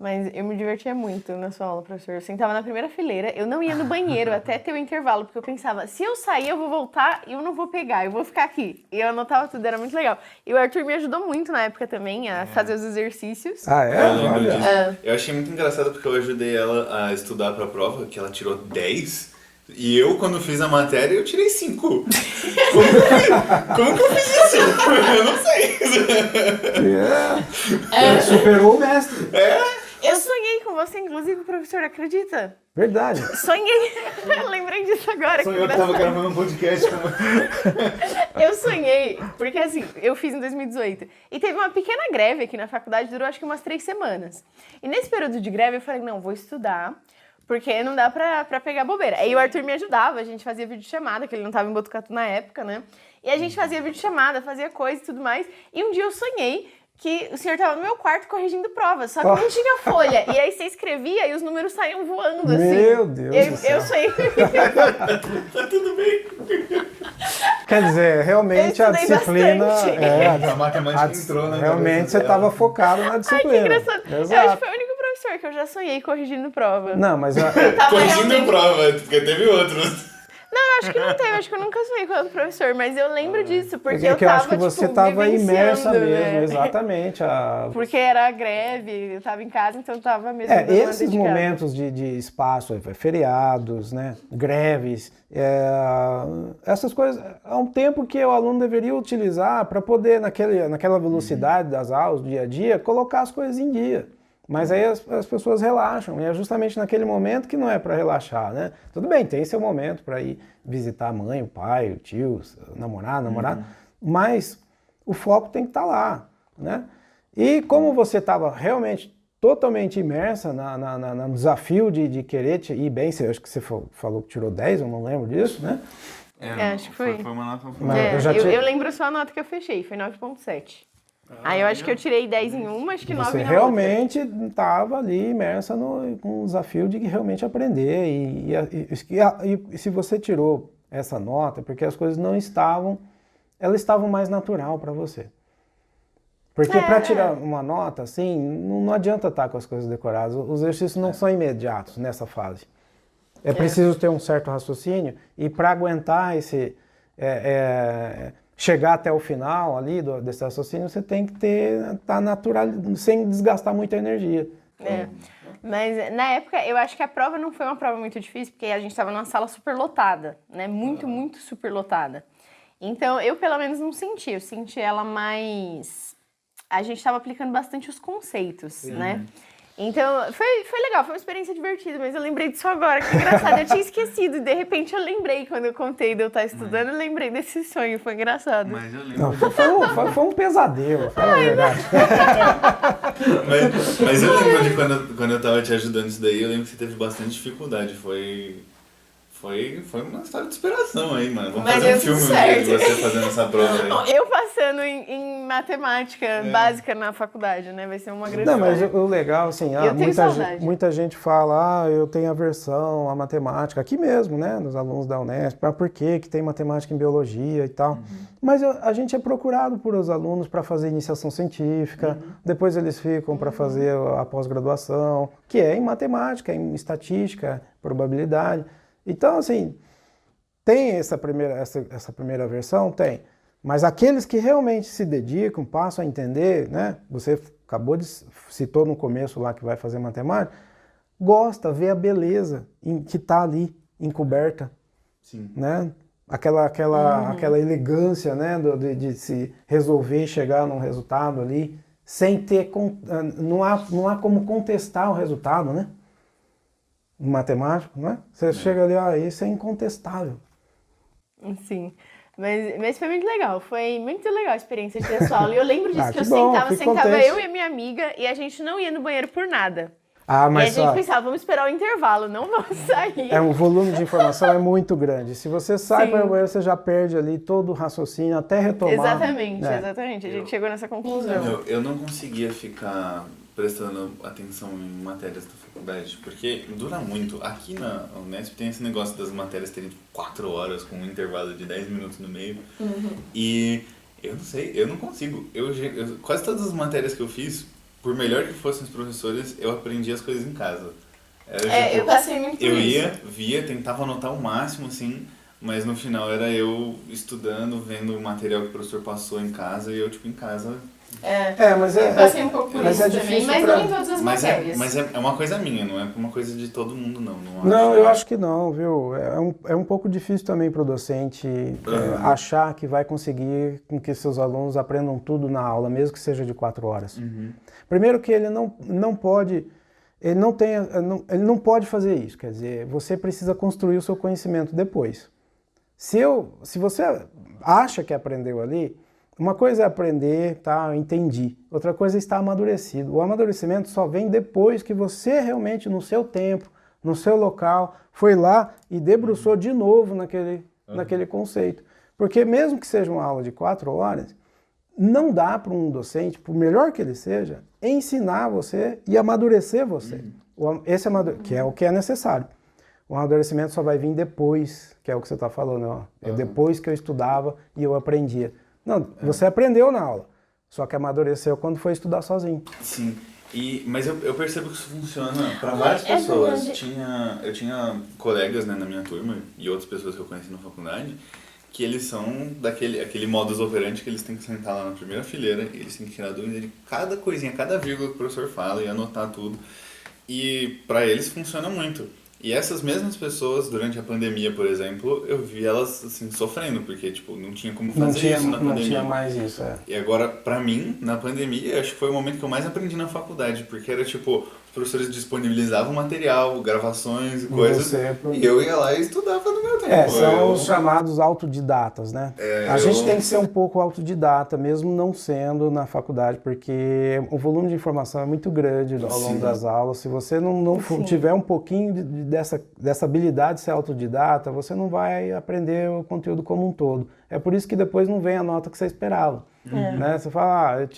Mas eu me divertia muito na sua aula, professor. Eu sentava na primeira fileira, eu não ia no banheiro até ter o intervalo, porque eu pensava, se eu sair, eu vou voltar e eu não vou pegar, eu vou ficar aqui. E eu anotava tudo, era muito legal. E o Arthur me ajudou muito na época também a fazer os exercícios. Ah, é? Eu lembro disso. Eu achei muito engraçado porque eu ajudei ela a estudar para a prova, que ela tirou 10. E eu, quando fiz a matéria, eu tirei 5. Como que eu fiz isso? Eu não sei. Superou o mestre. Eu sonhei com você, inclusive, professor, acredita? Verdade. Sonhei. Lembrei disso agora. Sonhou que tava gravando um podcast. Eu sonhei, porque assim, eu fiz em 2018. E teve uma pequena greve aqui na faculdade, durou acho que umas 3 semanas. E nesse período de greve eu falei, não, vou estudar, porque não dá pra pegar bobeira. Aí o Arthur me ajudava, a gente fazia videochamada, que ele não tava em Botucatu na época, né? E a gente fazia videochamada, fazia coisa e tudo mais. E um dia eu sonhei que o senhor tava no meu quarto corrigindo provas, só que não tinha folha. E aí você escrevia e os números saíam voando, assim. Meu Deus do céu. Eu sonhei. Tá tudo bem. Quer dizer, realmente a disciplina... A matemática entrou, né? Realmente você estava focado na Ai, disciplina. que engraçado. Exato. Eu acho que foi o único professor que eu já sonhei corrigindo prova. Não, mas... Corrigindo prova, porque teve outros. Não, eu acho que não teve, acho que eu nunca sonhei com outro professor, mas eu lembro disso, porque É eu que eu tava, acho que você tipo, estava imersa vivenciando, mesmo, né? exatamente. Porque era a greve, eu tava em casa, então eu tava mesmo dando uma Esses dedicada. momentos de espaço, feriados, né, greves, essas coisas, é um tempo que o aluno deveria utilizar para poder, naquela velocidade das aulas, do dia a dia, colocar as coisas em dia. Mas aí as pessoas relaxam, e é justamente naquele momento que não é para relaxar, né? Tudo bem, tem seu momento para ir visitar a mãe, o pai, o tio, namorado, mas o foco tem que estar lá, né? E como você estava realmente totalmente imersa no desafio de querer ir bem, acho que você falou que tirou 10, eu não lembro disso, né? Acho que foi. Foi uma nota... Eu lembro só a nota que eu fechei, foi 9,7. Aí eu acho que eu tirei 10 em uma, acho que 9 Você na realmente estava ali imersa com o desafio de realmente aprender. E se você tirou essa nota, porque as coisas não estavam, elas estavam mais natural para você. Porque para tirar uma nota, assim, não adianta estar com as coisas decoradas. Os exercícios não são imediatos nessa fase. É preciso ter um certo raciocínio e para aguentar esse... chegar até o final ali desse raciocínio, você tem que estar natural, sem desgastar muita energia. Mas na época, eu acho que a prova não foi uma prova muito difícil, porque a gente estava numa sala super lotada, né? Muito super lotada. Então, eu pelo menos não senti, eu senti ela mais... A gente estava aplicando bastante os conceitos, né? Então, foi legal, foi uma experiência divertida, mas eu lembrei disso agora, que engraçado, eu tinha esquecido, e de repente eu lembrei, quando eu contei de eu estar estudando, eu lembrei desse sonho, foi engraçado. Mas eu lembro. Não, foi um pesadelo, fala a verdade. Mas eu lembro de quando eu tava te ajudando isso daí, eu lembro que você teve bastante dificuldade, foi uma história de inspiração aí, mano. Vamos fazer um filme de você fazendo essa prova aí. Eu passando em matemática básica na faculdade, né? Vai ser uma grande Não, mas o legal, assim, muita gente fala, eu tenho aversão à matemática, aqui mesmo, né, nos alunos da Unesp, por que tem matemática em biologia e tal. Mas a gente é procurado por os alunos para fazer iniciação científica, depois eles ficam para fazer a pós-graduação, que é em matemática, em estatística, probabilidade. Então, assim, tem essa primeira versão? Tem. Mas aqueles que realmente se dedicam, passam a entender, né? Você citou no começo lá que vai fazer matemática, gosta, vê a beleza que está ali, encoberta. Sim. Né? Aquela elegância, né? De se resolver e chegar num resultado ali, sem ter... Não há como contestar o resultado, né? Matemático, né? Você chega ali, isso é incontestável. Sim, mas foi muito legal a experiência de ter sua aula. E eu lembro disso, que eu sentava eu e a minha amiga, e a gente não ia no banheiro por nada. Ah, E a mas gente só, pensava, vamos esperar o intervalo, não vamos sair. o volume de informação é muito grande. Se você sai Sim. para o banheiro, você já perde ali todo o raciocínio até retomar. Exatamente, né? exatamente. A gente chegou nessa conclusão. Eu não conseguia ficar prestando atenção em matérias da faculdade, porque dura muito. Aqui na Unesp tem esse negócio das matérias terem 4 horas com um intervalo de 10 minutos no meio. E eu não sei, eu não consigo. Quase todas as matérias que eu fiz, por melhor que fossem os professores, eu aprendi as coisas em casa. Era, Eu passei muito por eu isso. via, tentava anotar o máximo, assim, mas no final era eu estudando, vendo o material que o professor passou em casa e eu, tipo, em casa. Mas Eu passei um pouco por mas isso é também, difícil mas pra- não em todas as Mas matérias. é uma coisa minha, não é uma coisa de todo mundo, não. Não, eu acho que não, viu? É um pouco difícil também para o docente achar que vai conseguir com que seus alunos aprendam tudo na aula, mesmo que seja de 4 horas. Primeiro que ele não pode, ele não pode fazer isso, quer dizer, você precisa construir o seu conhecimento depois. Se você acha que aprendeu ali, uma coisa é aprender, tá, eu entendi. Outra coisa é estar amadurecido. O amadurecimento só vem depois que você realmente, no seu tempo, no seu local, foi lá e debruçou de novo naquele conceito. Porque mesmo que seja uma aula de 4 horas, não dá para um docente, por melhor que ele seja, ensinar você e amadurecer você. Que é o que é necessário. O amadurecimento só vai vir depois, que é o que você está falando, ó. É depois que eu estudava e eu aprendia. Não, você aprendeu na aula, só que amadureceu quando foi estudar sozinho. Sim, mas eu percebo que isso funciona para várias pessoas. Eu tinha colegas, né, na minha turma e outras pessoas que eu conheci na faculdade que eles são aquele modus operandi que eles têm que sentar lá na primeira fileira e eles têm que tirar dúvida de cada coisinha, cada vírgula que o professor fala e anotar tudo. E para eles funciona muito. E essas mesmas pessoas, durante a pandemia, por exemplo, eu vi elas assim, sofrendo, porque tipo, não tinha como fazer isso na pandemia. Não tinha mais isso, E agora, pra mim, na pandemia, acho que foi o momento que eu mais aprendi na faculdade, porque era tipo, os professores disponibilizavam material, gravações e coisas, e eu ia lá e estudava no meu tempo. São os chamados autodidatas, né? A gente tem que ser um pouco autodidata, mesmo não sendo na faculdade, porque o volume de informação é muito grande ao longo das aulas. Se você não tiver um pouquinho dessa habilidade de ser autodidata, você não vai aprender o conteúdo como um todo. É por isso que depois não vem a nota que você esperava. Né? Você fala, eu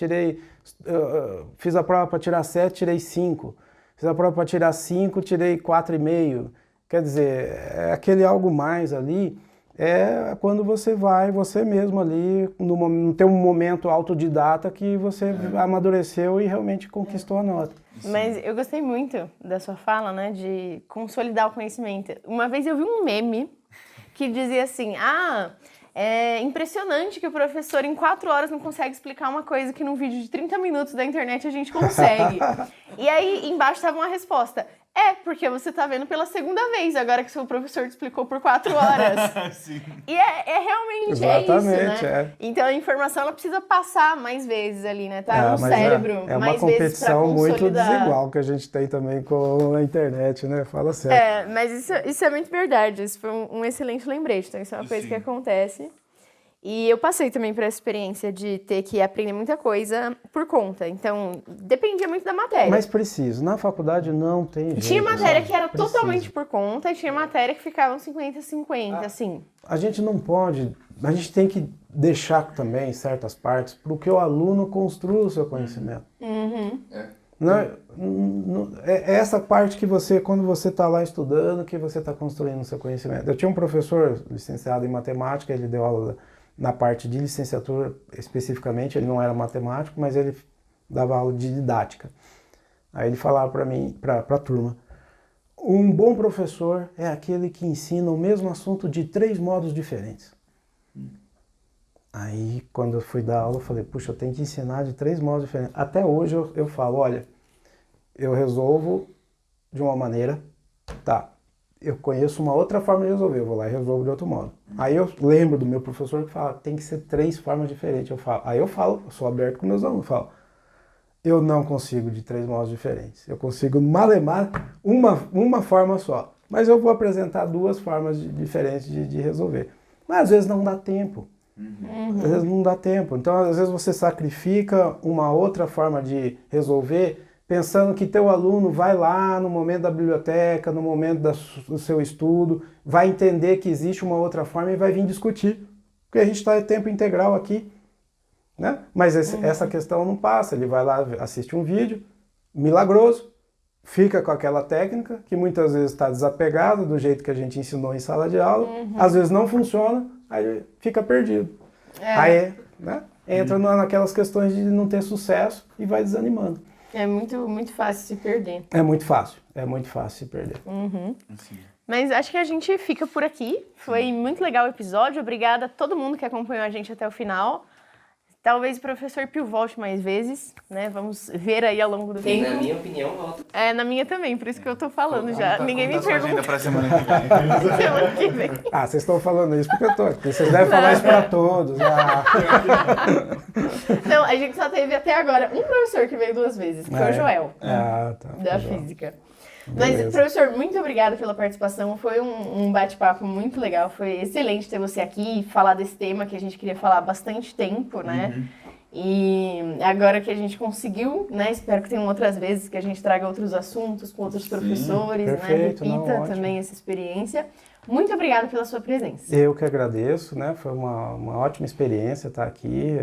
fiz a prova para tirar 7, tirei 5. Fiz a prova para tirar 5, tirei 4,5. Quer dizer, aquele algo mais ali é quando você vai, você mesmo ali, no teu momento autodidata que você amadureceu e realmente conquistou a nota. Mas eu gostei muito da sua fala, né, de consolidar o conhecimento. Uma vez eu vi um meme que dizia assim, é impressionante que o professor em 4 horas não consegue explicar uma coisa que num vídeo de 30 minutos da internet a gente consegue. E aí embaixo estava uma resposta. Porque você tá vendo pela segunda vez, agora que o seu professor te explicou por 4 horas. Sim. E realmente Exatamente, isso, né? Então a informação ela precisa passar mais vezes ali, né? Tá no mas cérebro, é uma mais vezes pra competição muito consolidar. desigual que a gente tem também com a internet, né? Fala sério. Mas isso é muito verdade. Isso foi um excelente lembrete. Então isso é uma coisa que acontece. E eu passei também por essa experiência de ter que aprender muita coisa por conta. Então, dependia muito da matéria. Mas preciso. Na faculdade não tem jeito. Tinha matéria né? que era Preciso. totalmente por conta e tinha matéria que ficava 50-50, assim. A gente não pode... A gente tem que deixar também certas partes para que o aluno construa o seu conhecimento. É essa parte que você, quando você está lá estudando, que você está construindo o seu conhecimento. Eu tinha um professor licenciado em matemática, ele deu aula na parte de licenciatura especificamente, ele não era matemático, mas ele dava aula de didática. Aí ele falava para mim, para a turma, um bom professor é aquele que ensina o mesmo assunto de 3 modos diferentes. Aí, quando eu fui dar aula, eu falei, puxa, eu tenho que ensinar de 3 modos diferentes. Até hoje eu falo, olha, eu resolvo de uma maneira, eu conheço uma outra forma de resolver, eu vou lá e resolvo de outro modo. Aí eu lembro do meu professor que fala, tem que ser 3 formas diferentes. Eu falo, eu sou aberto com meus alunos, eu falo, eu não consigo de 3 modos diferentes. Eu consigo malemar uma forma só. Mas eu vou apresentar 2 formas diferentes de resolver. Mas às vezes não dá tempo. Às vezes não dá tempo. Então, às vezes você sacrifica uma outra forma de resolver pensando que teu aluno vai lá no momento da biblioteca, no momento do seu estudo, vai entender que existe uma outra forma e vai vir discutir, porque a gente está em tempo integral aqui, né? Mas essa questão não passa, ele vai lá, assiste um vídeo, milagroso, fica com aquela técnica, que muitas vezes está desapegada do jeito que a gente ensinou em sala de aula, às vezes não funciona, aí fica perdido. Aí, né, entra naquelas questões de não ter sucesso e vai desanimando. É muito fácil se perder. É muito fácil se perder. Assim. Mas acho que a gente fica por aqui. Foi muito legal o episódio. Obrigada a todo mundo que acompanhou a gente até o final. Talvez o professor Pio volte mais vezes, né? Vamos ver aí ao longo do tempo. Na minha opinião, volta. Na minha também, por isso que eu tô falando já. Ninguém me pergunta. Pra semana que vem. Semana que vem. Vocês estão falando isso porque eu tô aqui. Vocês devem falar isso pra todos. Não, a gente só teve até agora um professor que veio 2 vezes, que foi o Joel, Tá. da física. Mas, professor, muito obrigada pela participação. Foi um bate-papo muito legal. Foi excelente ter você aqui e falar desse tema que a gente queria falar há bastante tempo, né? E agora que a gente conseguiu, né? Espero que tenham outras vezes que a gente traga outros assuntos com outros professores, perfeito, né? Repita ótimo. também essa experiência. Muito obrigada pela sua presença. Eu que agradeço, né? Foi uma ótima experiência estar aqui.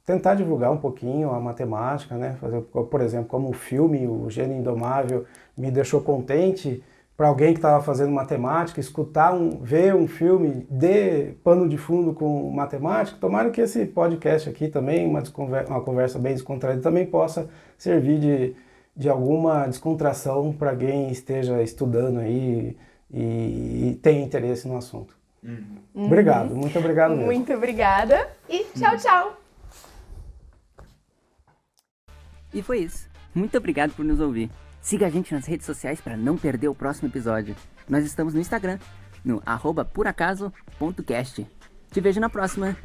Tentar divulgar um pouquinho a matemática, né? Fazer, por exemplo, como o filme O Gênio Indomável me deixou contente para alguém que estava fazendo matemática, ver um filme de pano de fundo com matemática. Tomara que esse podcast aqui também, uma conversa bem descontraída, também possa servir de alguma descontração para quem esteja estudando aí e tenha interesse no assunto. Obrigado, muito obrigado mesmo. Muito obrigada e tchau, tchau! E foi isso. Muito obrigado por nos ouvir. Siga a gente nas redes sociais para não perder o próximo episódio. Nós estamos no Instagram, no @poracaso.cast. Te vejo na próxima.